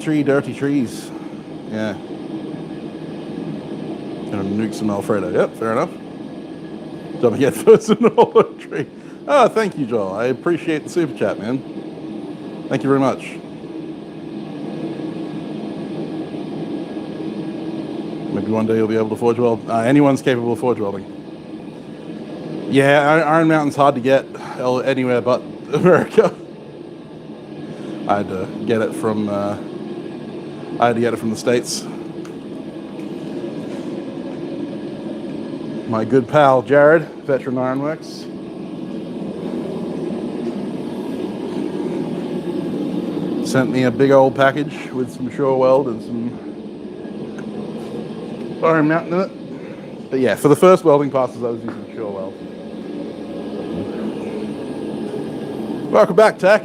trees. Yeah. Gonna nuke some Alfredo. Yep, fair enough. Jumping headfirst in an olive tree. Oh, thank you, Joel. I appreciate the super chat, man. Thank you very much. Maybe one day you'll be able to forge weld. Anyone's capable of forge welding. Yeah, Iron Mountain's hard to get anywhere but America. I had to get it from the States. My good pal Jared, Veteran Ironworks. Sent me a big old package with some Shore Weld and some Iron Mountain in it. But yeah, for the first welding passes, I was using Sure Weld. Welcome back, Tech.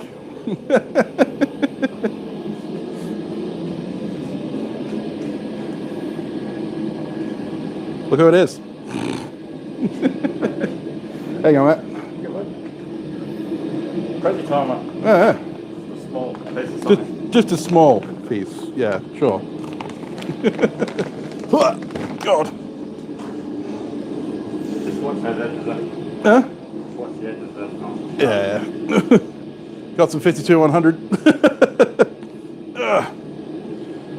Look who it is. Hang on, Matt. Crazy timer. Yeah, A small piece of something. just a small piece. Yeah, sure. God. Just watch those edges there. Huh? Watch the edges there. Yeah. Got some 52-100.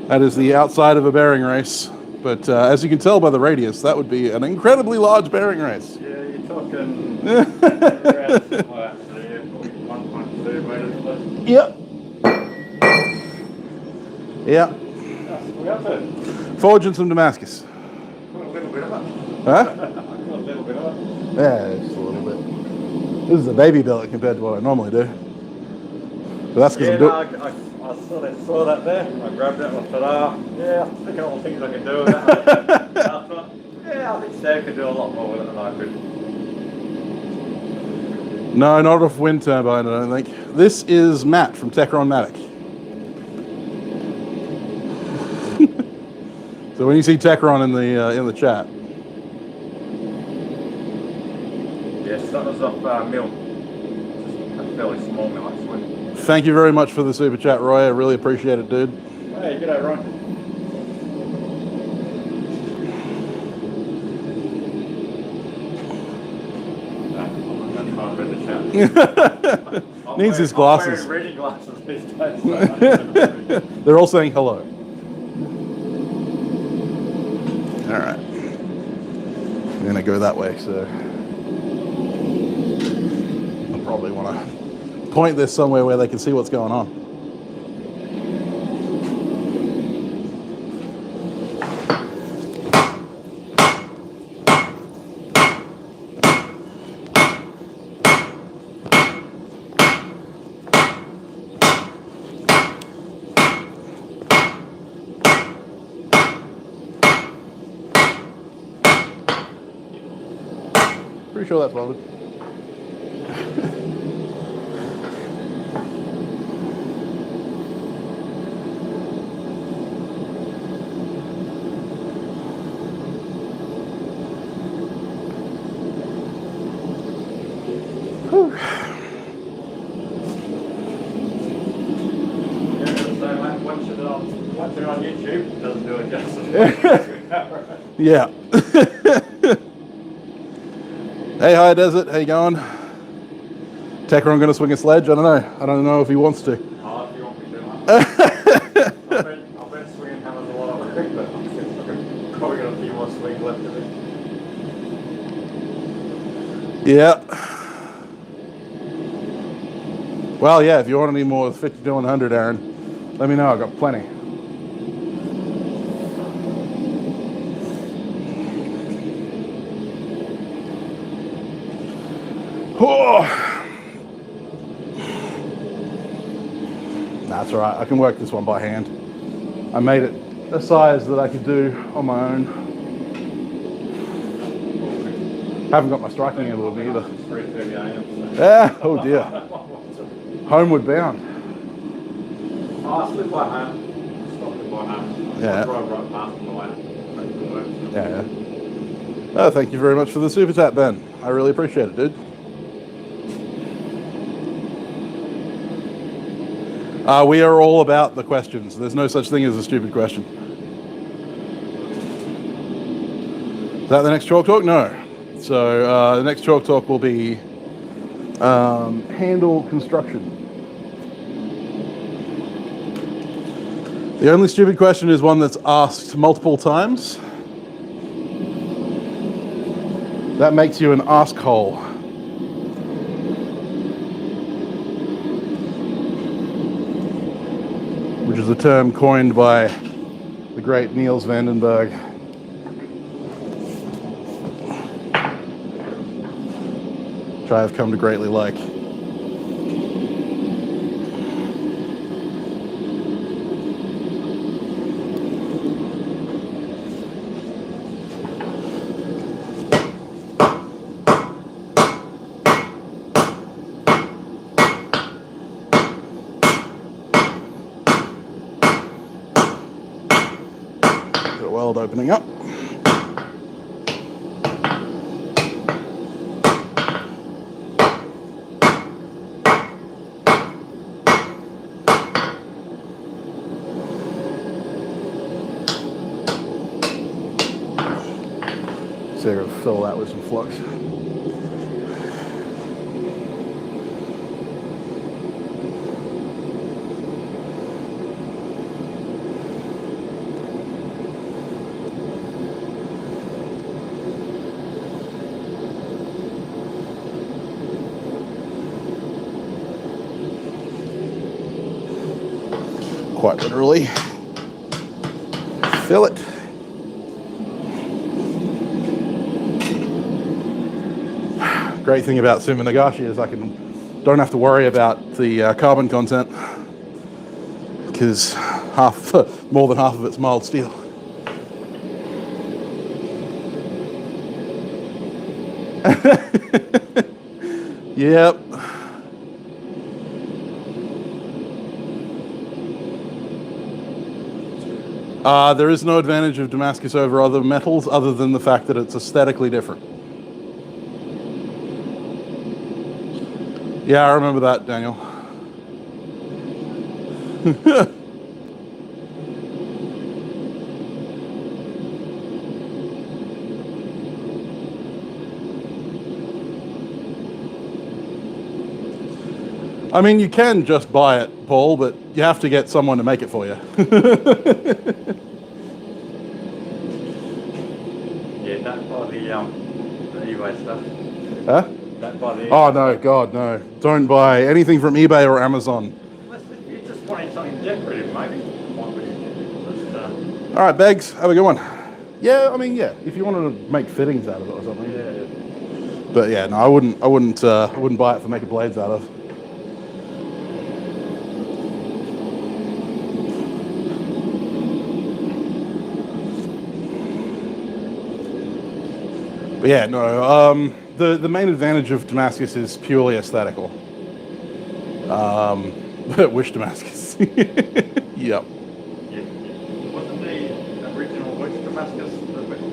That is the outside of a bearing race. But as you can tell by the radius, that would be an incredibly large bearing race. Yeah, you're talking around somewhere actually. Yeah, probably 1.2 meters less. Yep. Yeah. That's what we up to. Forging some Damascus. Got a little bit of it. Huh? I got a little bit of it. Yeah, just a little bit. This is a baby billet compared to what I normally do. But that's because Yeah, I'm no, doing. I saw that there. I grabbed it and I thought, yeah, I'm thinking all the things I can do with that. I thought, yeah, I think Steve could do a lot more with it than I could. No, not off wind turbine, I don't think. This is Matt from Techronmatic. So when you see Techron in the chat, Yes, that was off mill. Just a fairly small mill actually. thank you very much for the super chat, Roy. I really appreciate it, dude. Hey, g'day, Ron. I'm going to try and read the chat. Needs his I'm glasses. wearing reading glasses these days. So They're all saying hello. All right. I'm gonna go that way, so I probably want to point this somewhere where they can see what's going on. Pretty sure that's welded. Whew. watching on YouTube doesn't do it justice. Yeah. Hey, High Desert, how you going? Techron gonna swing a sledge? I don't know. I don't know if he wants to. Oh, if you want me to. I've been swinging hammers a lot of work, but I'm probably got a few more swings left of it. Yeah. Well, yeah, if you want any more 50 to 100, Aaron, let me know. I've got plenty. Oh. That's all right. I can work this one by hand. I made it a size that I could do on my own. Haven't got my striking angle with me either. 3:30 a.m. So. Yeah. Oh dear. Homeward bound. Oh, I slipped by hand. Stopped it by hand. Yeah. I drove right past on the way. Yeah. Oh, thank you very much for the super chat, Ben. I really appreciate it, dude. We are all about the questions. There's no such thing as a stupid question. Is that the next chalk talk? No. So the next chalk talk will be handle construction. The only stupid question is one that's asked multiple times. That makes you an asshole. Which is a term coined by the great Niels Vandenberg. Which I have come to greatly like. weld opening up. So I'm gonna fill that with some flux. Quite literally fill it. Great thing about Suminagashi is I don't have to worry about the carbon content because more than half of it's mild steel. Yep. There is no advantage of Damascus over other metals other than the fact that it's aesthetically different. Yeah, I remember that, Daniel. I mean, you can just buy it, Paul, but you have to get someone to make it for you. Yeah, that's by the eBay stuff. Huh? That's by the Oh, no, God, no. Don't buy anything from eBay or Amazon. Unless you just wanted something decorative, maybe. Might be, All right, Beggs, have a good one. Yeah, I mean, yeah, if you wanted to make fittings out of it or something. yeah. But yeah, no, I wouldn't buy it for making blades out of. But yeah, no. The main advantage of Damascus is purely aesthetical. Wish Damascus. Yep. Yeah. Wasn't the original West Damascus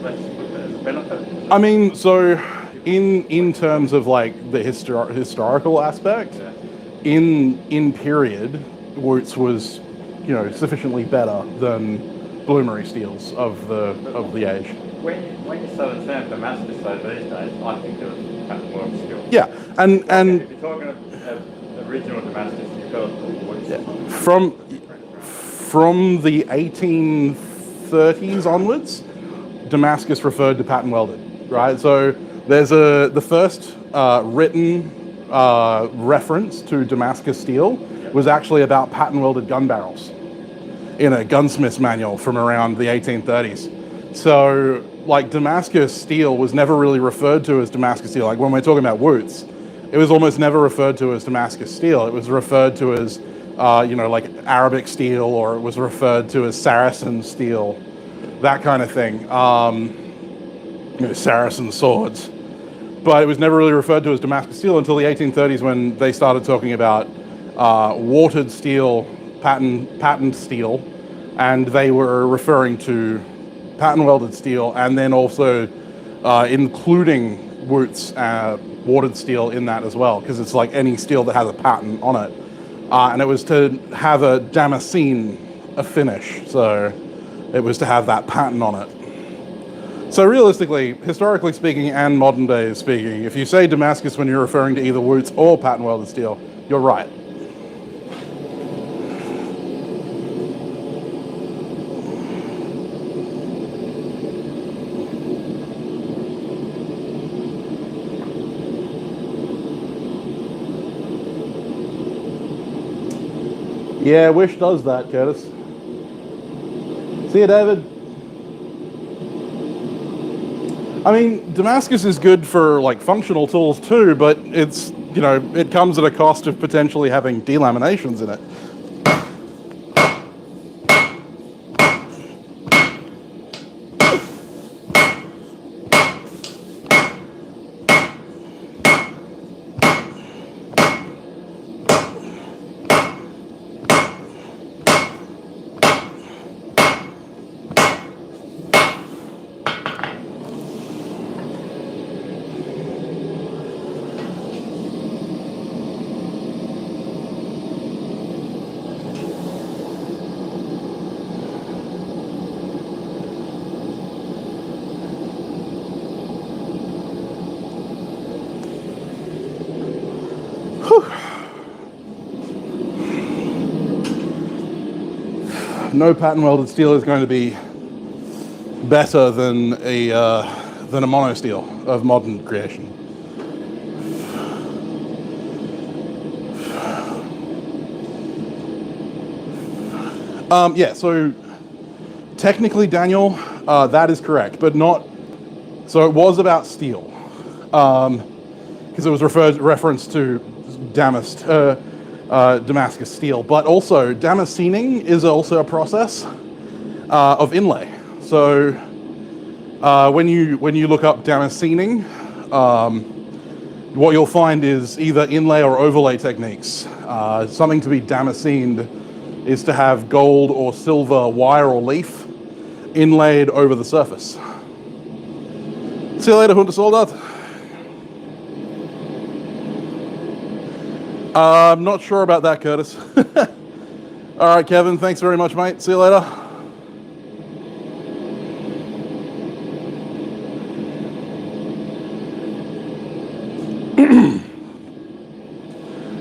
as a benefit? I mean, so in terms of like the historical aspect, Yeah. in period, Wootz was, sufficiently better than bloomery steels of the age. When you say the term Damascus though these days, I think it was pattern work still. Yeah, and If you're talking of original Damascus, you've got from the 1830s onwards, Damascus referred to pattern welded, right? So there's the first written reference to Damascus steel was actually about pattern welded gun barrels in a gunsmith's manual from around the 1830s. So like Damascus steel was never really referred to as Damascus steel. Like when we're talking about Wootz, it was almost never referred to as Damascus steel. It was referred to as, like Arabic steel, or it was referred to as Saracen steel, that kind of thing. Saracen swords. But it was never really referred to as Damascus steel until the 1830s when they started talking about watered steel, patterned steel, and they were referring to pattern welded steel, and then also including Wootz watered steel in that as well, because it's like any steel that has a pattern on it. And it was to have a damascene, a finish, so it was to have that pattern on it. So realistically, historically speaking and modern day speaking, if you say Damascus when you're referring to either Wootz or pattern welded steel, you're right. Yeah, Wish does that, Curtis. See you, David. I mean, Damascus is good for like functional tools too, but it's, it comes at a cost of potentially having delaminations in it. No pattern welded steel is going to be better than a mono steel of modern creation. Yeah, so technically, Daniel, that is correct, but not. So it was about steel, because it was reference to Damascus steel, but also damascening is also a process of inlay. So when you look up damascening, what you'll find is either inlay or overlay techniques. Something to be damascened is to have gold or silver wire or leaf inlaid over the surface. See you later, Huntersoldat. I'm not sure about that, Curtis. All right, Kevin, thanks very much, mate. See you later.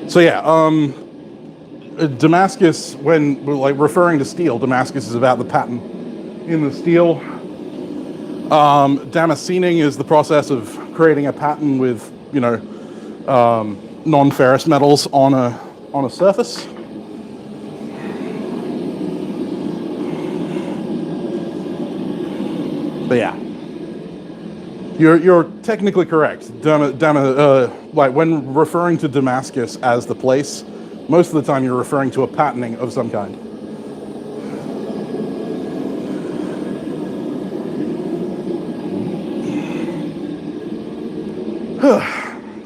So yeah, Damascus, when like referring to steel, Damascus is about the pattern in the steel. Damascening is the process of creating a pattern with, you know, non-ferrous metals on a surface. But yeah, you're technically correct. Like when referring to Damascus as the place, most of the time you're referring to a patterning of some kind.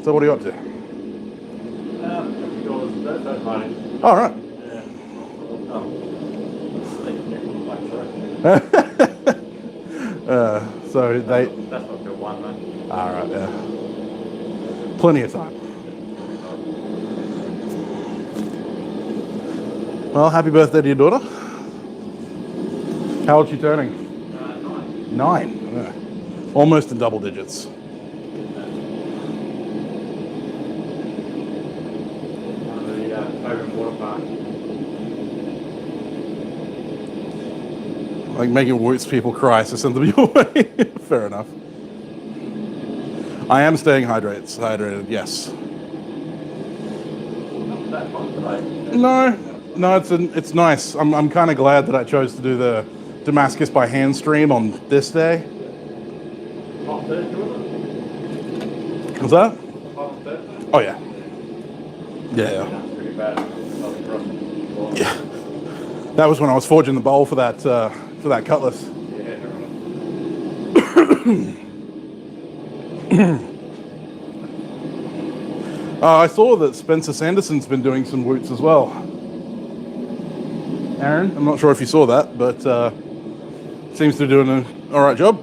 So what are you up to? All right. So they. That's not till 1, man. All right. Yeah. Plenty of time. Well, happy birthday to your daughter. How old is she turning? 9. 9. Yeah. Almost in double digits. Like making Woots people cry, so send them your way. Fair enough. I am staying hydrated, yes. No, it's nice. I'm kind of glad that I chose to do the Damascus by hand stream on this day. Was that? Oh yeah. Yeah. Yeah. That was when I was forging the bowl for that cutlass. I saw that Spencer Sanderson's been doing some woots as well. Aaron, I'm not sure if you saw that, but seems to be doing an all right job.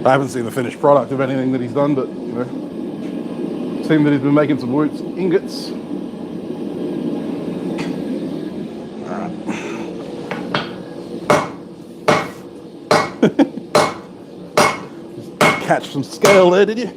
I haven't seen the finished product of anything that he's done, but you know, seems that he's been making some woots ingots. Catch some scale there, did you?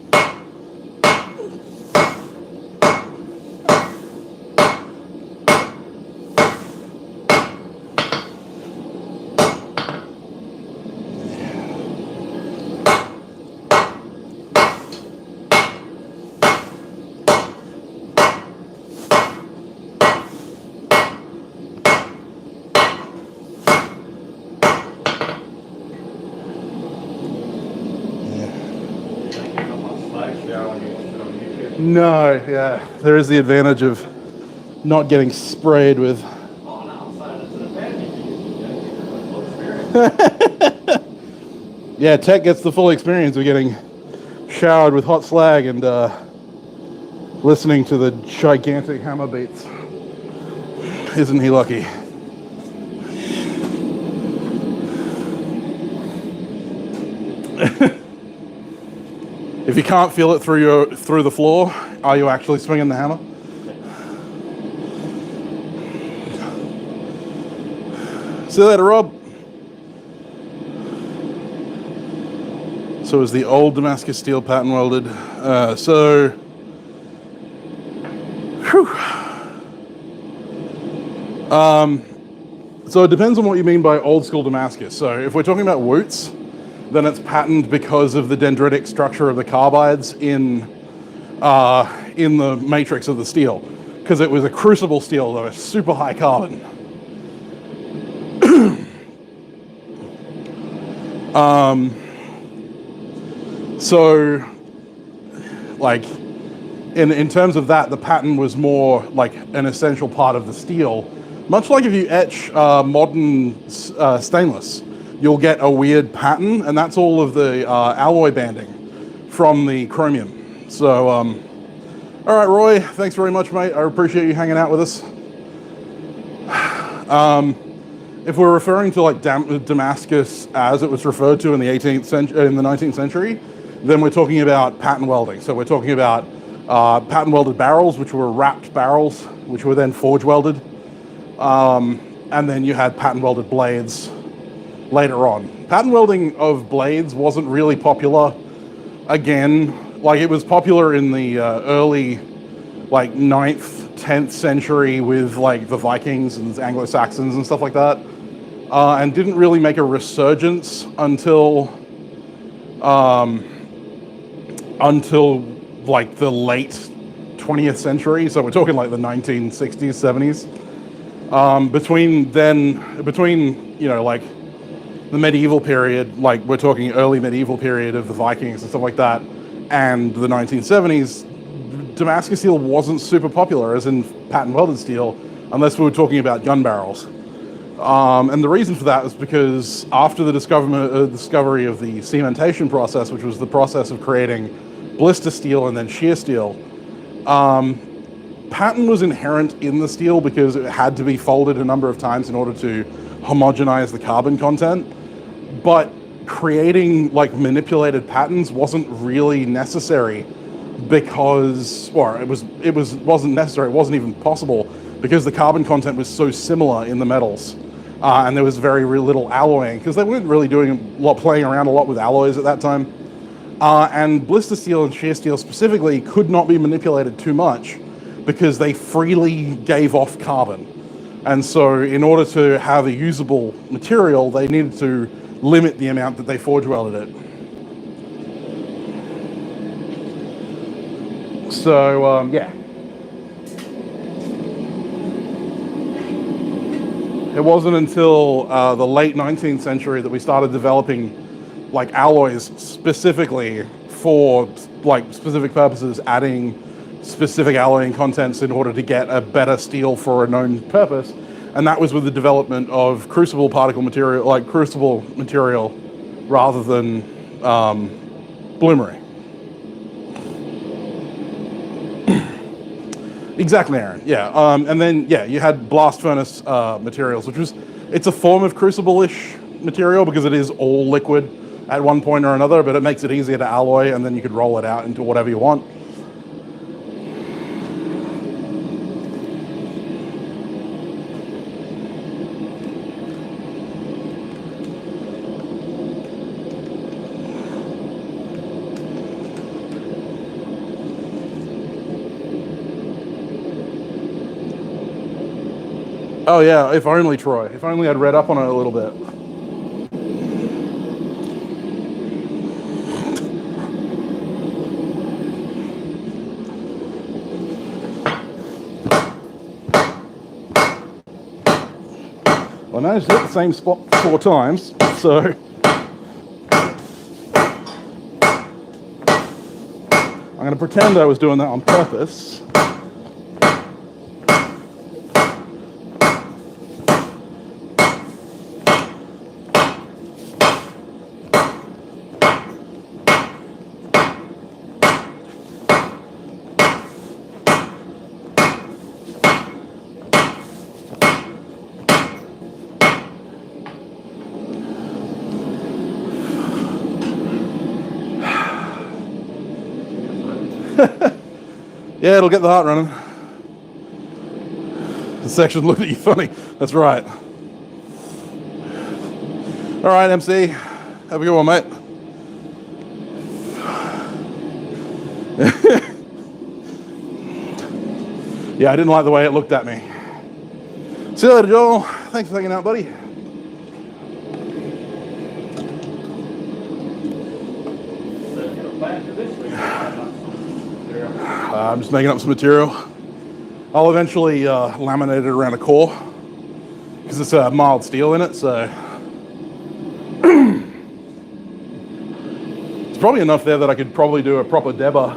No, yeah. There is the advantage of not getting sprayed with. Yeah, Tech gets the full experience of getting showered with hot slag and listening to the gigantic hammer beats. Isn't he lucky? If you can't feel it through the floor, are you actually swinging the hammer? See you later, Rob. So it was the old Damascus steel pattern welded. Whew. So it depends on what you mean by old school Damascus. So if we're talking about Woots, then it's patterned because of the dendritic structure of the carbides in the matrix of the steel, because it was a crucible steel that was super high carbon. So like in terms of that, the pattern was more like an essential part of the steel. Much like if you etch modern stainless, you'll get a weird pattern, and that's all of the alloy banding from the chromium. So, all right, Roy, thanks very much, mate. I appreciate you hanging out with us. If we're referring to like Damascus as it was referred to in the 18th century, in the 19th century, then we're talking about pattern welding. So we're talking about pattern welded barrels, which were wrapped barrels, which were then forge welded. And then you had pattern welded blades later on. Pattern welding of blades wasn't really popular. Again, like it was popular in the early like 9th, 10th century with like the Vikings and Anglo-Saxons and stuff like that. And didn't really make a resurgence until like the late 20th century. So we're talking like the 1960s, 70s. Between you know, like the medieval period, like we're talking early medieval period of the Vikings and stuff like that, and the 1970s, Damascus steel wasn't super popular as in pattern welded steel, unless we were talking about gun barrels. And the reason for that is because after the discovery of the cementation process, which was the process of creating blister steel and then shear steel, pattern was inherent in the steel because it had to be folded a number of times in order to homogenize the carbon content. But creating like manipulated patterns wasn't really necessary because, or it wasn't necessary, it wasn't even possible because the carbon content was so similar in the metals. And there was very little alloying because they weren't really playing around a lot with alloys at that time. And blister steel and shear steel specifically could not be manipulated too much because they freely gave off carbon. And so in order to have a usable material, they needed to limit the amount that they forge welded it. So, yeah. It wasn't until the late 19th century that we started developing like alloys specifically for like specific purposes, adding specific alloying contents in order to get a better steel for a known purpose. And that was with the development of crucible particle material, like crucible material, rather than bloomery. Exactly, Aaron. Yeah, and then yeah, you had blast furnace materials, it's a form of crucible-ish material because it is all liquid at one point or another, but it makes it easier to alloy, and then you could roll it out into whatever you want. Oh yeah, if only, Troy. If only I'd read up on it a little bit. Well, I managed to hit the same spot 4 times, so... I'm going to pretend I was doing that on purpose. Yeah, it'll get the heart running. The section looked at you funny. That's right. All right, MC. Have a good one, mate. Yeah, I didn't like the way it looked at me. See you later, Joel. Thanks for hanging out, buddy. I'm just making up some material. I'll eventually laminate it around a core because it's a mild steel in it, so it's probably enough there that I could probably do a proper deba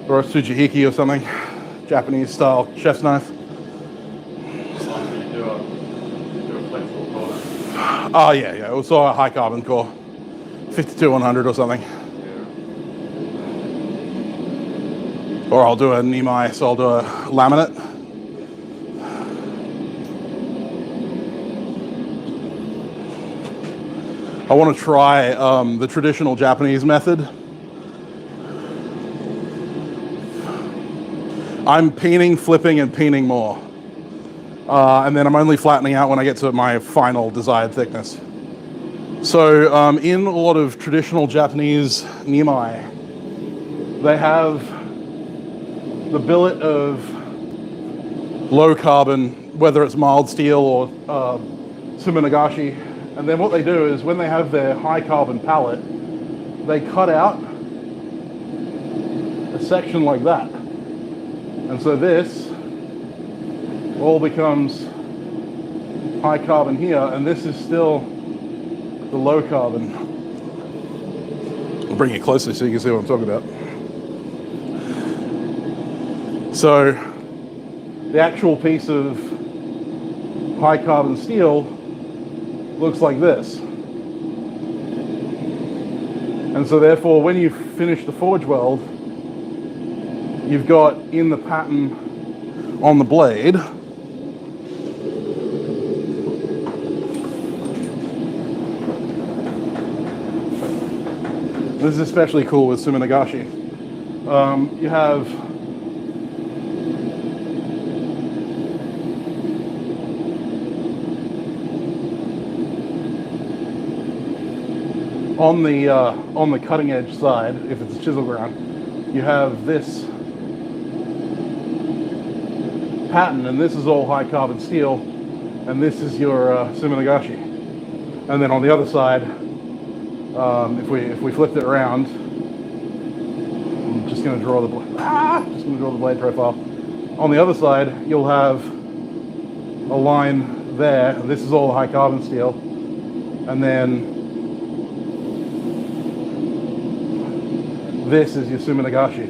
or a tsujihiki or something, Japanese style chef's knife. Oh yeah, also a high carbon core, 52100 or something. Or I'll do a Nimai, so I'll do a laminate. I want to try the traditional Japanese method. I'm peening, flipping, and peening more. And then I'm only flattening out when I get to my final desired thickness. So in a lot of traditional Japanese Nimai, they have the billet of low carbon, whether it's mild steel or Suminagashi. And then what they do is when they have their high carbon pallet, they cut out a section like that. And so this all becomes high carbon here, and this is still the low carbon. I'll bring it closer so you can see what I'm talking about. So the actual piece of high carbon steel looks like this. And so therefore when you finish the forge weld, you've got in the pattern on the blade this is especially cool with Suminagashi. You have on the cutting edge side, if it's a chisel ground, you have this pattern, and this is all high carbon steel, and this is your Suminagashi. And then on the other side, if we flipped it around, I'm just going to draw the blade profile. On the other side, you'll have a line there. This is all high carbon steel, and then this is your Suminagashi,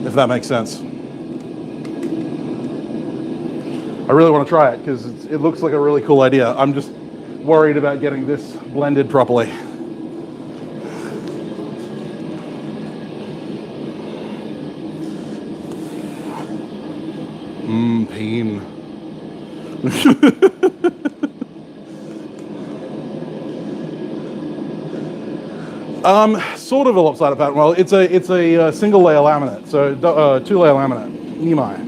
if that makes sense. I really want to try it because it looks like a really cool idea. I'm just worried about getting this blended properly. Pain. Sort of a lopsided pattern. Well, it's a single layer laminate, so 2-layer laminate, Nimai.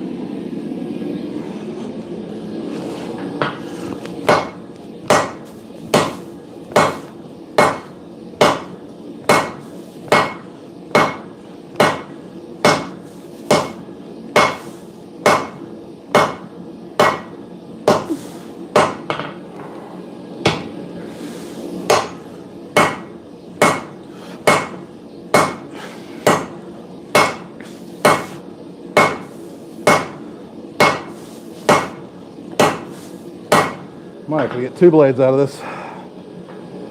Might have to get 2 blades out of this.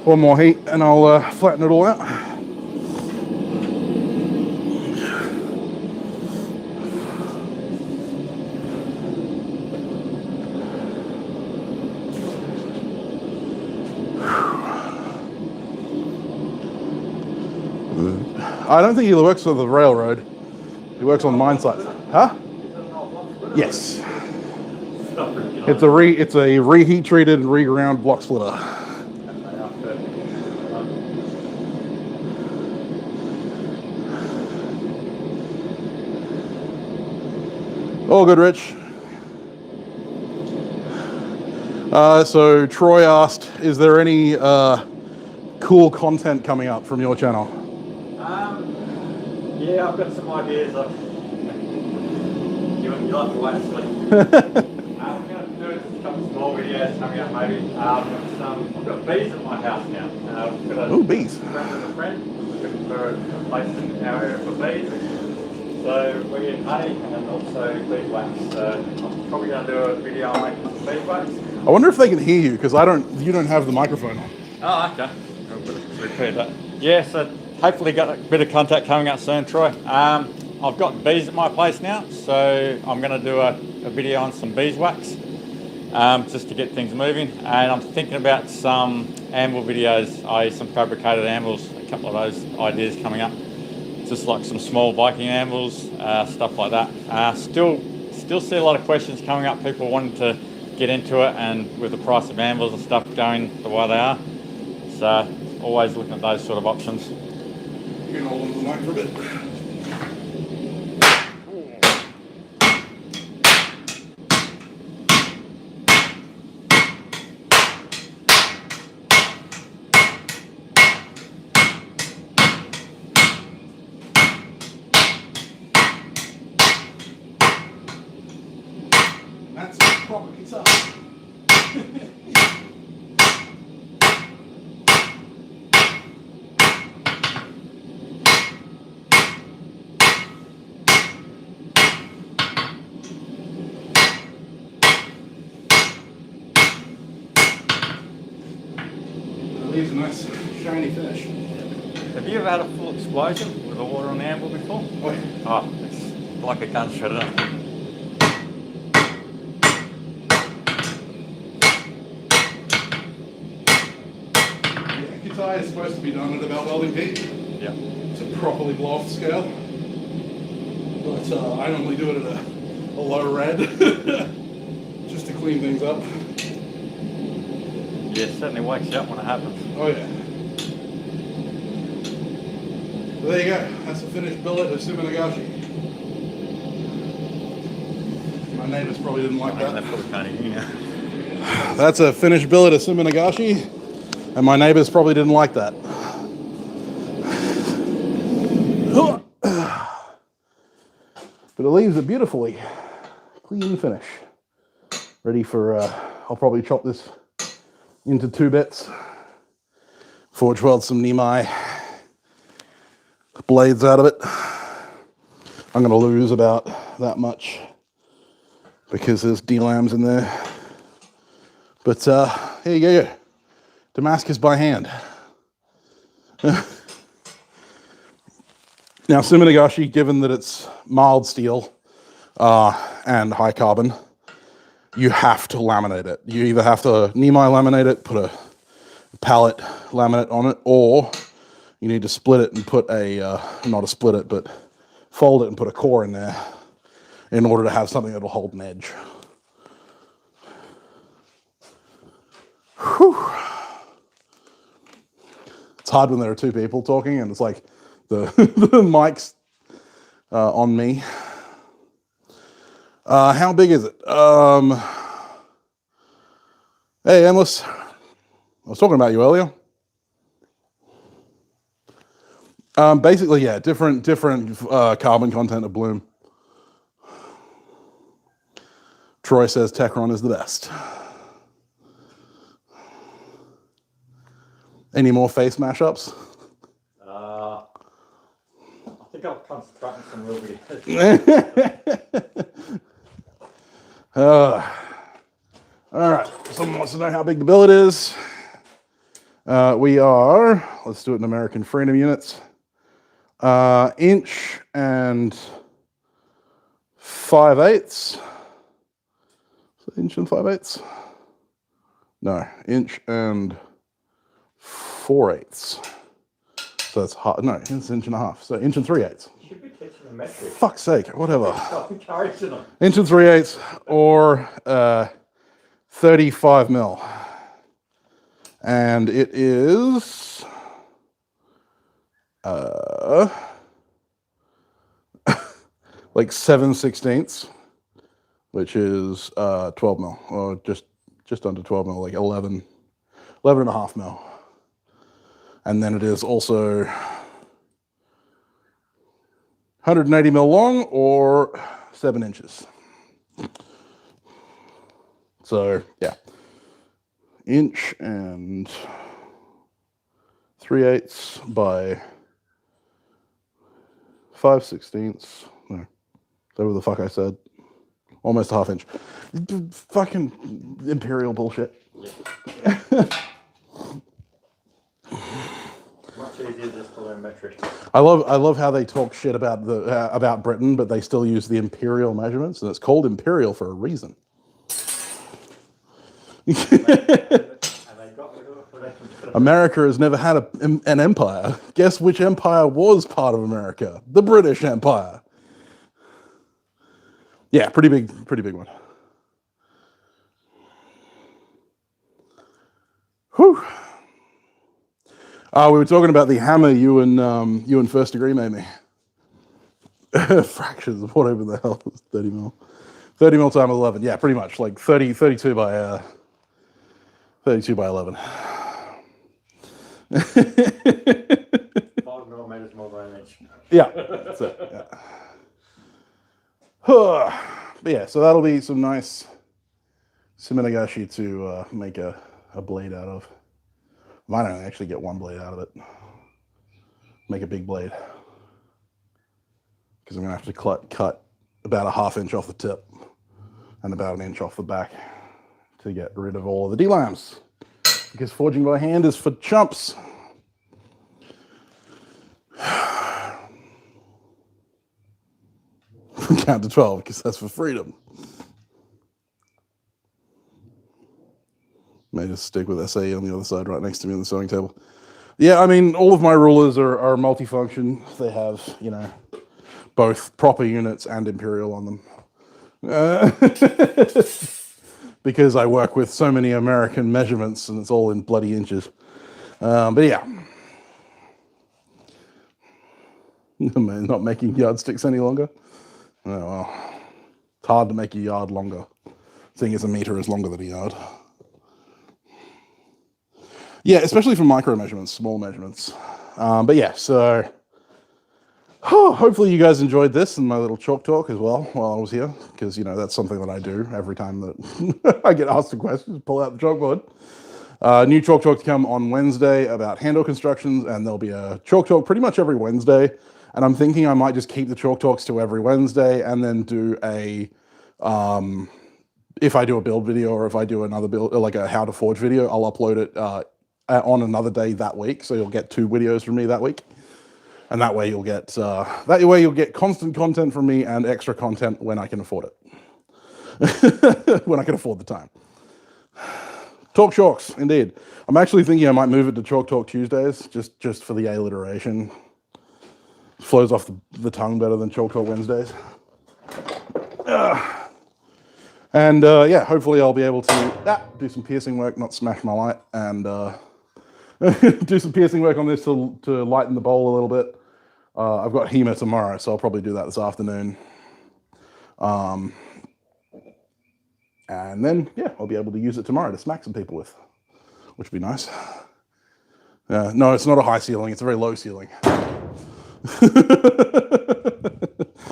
One more heat and I'll flatten it all out. I don't think he works for the railroad. He works on mine sites. Huh? Yes. It's a reheat treated and reground block splitter. All good, Rich. So Troy asked, is there any cool content coming up from your channel? Yeah, I've got some ideas of. You like to wait and see. I'm going to do a couple small videos coming up maybe. I've got bees at my house now. I've got Oh, bees. A friend looking for a place in our area for bees. So we're getting honey and also beeswax. So I'm probably going to do a video on making some beeswax. I wonder if they can hear you because you don't have the microphone on. Oh, okay. I'll repeat that. Yeah, so hopefully got a bit of contact coming up soon, Troy. I've got bees at my place now, so I'm going to do a video on some beeswax just to get things moving. And I'm thinking about some anvil videos, i.e. some fabricated anvils, a couple of those ideas coming up. Just like some small Viking anvils, stuff like that. Still see a lot of questions coming up, people wanting to get into it, and with the price of anvils and stuff going the way they are. So always looking at those sort of options. You can hold on to the mic for a bit. That's proper guitar. Leaves a nice shiny finish. Have you ever had a full explosion with the water on the anvil before? Oh, yeah. Oh, it's like a gunshot, isn't it? Guitar is supposed to be done at about welding heat. Yeah. To properly blow off the scale. But I normally do it at a low red just to clean things up. Yeah, it certainly wakes you up when it happens. Oh yeah. Well, there you go. That's a finished billet of Suminagashi. My neighbors probably didn't like that. That's a finished billet of Suminagashi, and my neighbors probably didn't like that. But it leaves a beautifully clean finish. Ready for, I'll probably chop this into 2 bits. Forge weld some Nemai blades out of it. I'm going to lose about that much because there's D-lams in there. But here you go. Damascus by hand. Now, Suminagashi, given that it's mild steel and high carbon, you have to laminate it. You either have to Nemai laminate it, put a pallet laminate on it, or you need to split it and put a, not a split it, but fold it and put a core in there in order to have something that'll hold an edge. Whew. It's hard when there are 2 people talking and it's like the mic's on me. How big is it? Hey, Endless. I was talking about you earlier. Basically, yeah, different carbon content of bloom. Troy says Techron is the best. Any more face mashups? I think I'll concentrate on some real videos. All right, someone wants to know how big the billet is. We are, let's do it in American freedom units, inch and 5/8. Inch and 5/8? No, inch and 4/8. So that's half, no, it's an inch and a half. So inch and 3/8. You should be teaching the metric. Fuck's sake, whatever. Encouraging Inch and 3/8 or 35 mil. And it is like 7/16, which is 12 mil, or just under 12 mil, like 11 and a half mil. And then it is also 180 mil long or 7 inches. So yeah, inch and 3/8 by 5/16. No, whatever the fuck I said. Almost a ½ inch. Fucking imperial bullshit. Much easier just to learn metric. I love how they talk shit about Britain, but they still use the imperial measurements, and it's called imperial for a reason. America has never had an empire. Guess which empire was part of America? The British Empire. Yeah, pretty big one. Whew. We were talking about the hammer you and First Degree made me. Fractions of whatever the hell is 30 mil. 30 mil times 11. Yeah, pretty much like 32 by 11. 5 millimeters more than an inch. Yeah, that's it. Yeah. But yeah, so that'll be some nice Suminagashi to make a blade out of. Might only actually get one blade out of it. Make a big blade. Because I'm going to have to cut about a ½ inch off the tip and about an inch off the back to get rid of all of the D-lams. Because forging by hand is for chumps. Count to 12 because that's for freedom. May just stick with SAE on the other side right next to me on the sewing table. Yeah, I mean, all of my rulers are multifunction. They have, you know, both proper units and imperial on them. Because I work with so many American measurements and it's all in bloody inches. But yeah. Not making yardsticks any longer. Oh, well. It's hard to make a yard longer, seeing as a meter is longer than a yard. Yeah, especially for micro measurements, small measurements. But yeah, so hopefully you guys enjoyed this and my little chalk talk as well while I was here, because, you know, that's something that I do every time that I get asked a question, pull out the chalkboard. New chalk talk to come on Wednesday about handle constructions, and there'll be a chalk talk pretty much every Wednesday. And I'm thinking I might just keep the chalk talks to every Wednesday and then do a, if I do a build video or if I do another build, like a how to forge video, I'll upload it on another day that week. So you'll get 2 videos from me that week. And that way you'll get, constant content from me and extra content when I can afford it. When I can afford the time. Talk chalks, indeed. I'm actually thinking I might move it to Chalk Talk Tuesdays, just for the alliteration. Flows off the tongue better than Chalk Talk Wednesdays. And yeah, hopefully I'll be able to do some piercing work, not smash my light, and do some piercing work on this to lighten the bowl a little bit. I've got HEMA tomorrow, so I'll probably do that this afternoon. And then, yeah, I'll be able to use it tomorrow to smack some people with, which would be nice. No, it's not a high ceiling, it's a very low ceiling.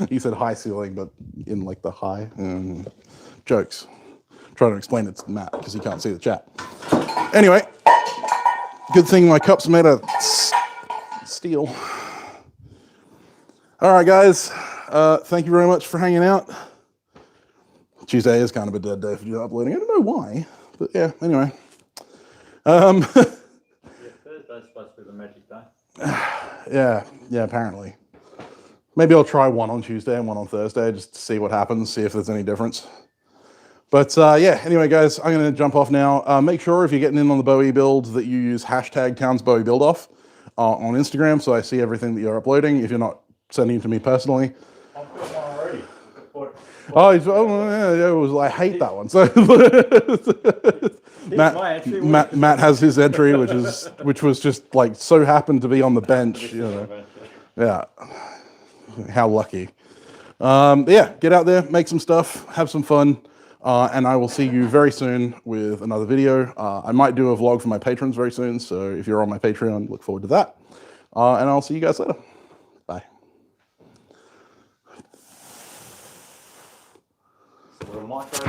He said high ceiling, but in like the high. Jokes. Trying to explain it to Matt because he can't see the chat. Anyway, good thing my cup's made of steel. All right, guys. Thank you very much for hanging out. Tuesday is kind of a dead day for you uploading. I don't know why, but yeah, anyway. Yeah, Thursday's supposed to be the magic day. Yeah, apparently. Maybe I'll try one on Tuesday and one on Thursday just to see what happens, see if there's any difference. But yeah, anyway, guys, I'm going to jump off now. Make sure if you're getting in on the Bowie build that you use hashtag TownsBowieBuildOff on Instagram so I see everything that you're uploading if you're not sending it to me personally. I've got one already. I hate that one. So Matt has his entry, which was just like so happened to be on the bench, you know. Yeah, how lucky. Yeah, get out there, make some stuff, have some fun. And I will see you very soon with another video. I might do a vlog for my patrons very soon, so if you're on my Patreon, look forward to that. And I'll see you guys later. Bye. Little micro.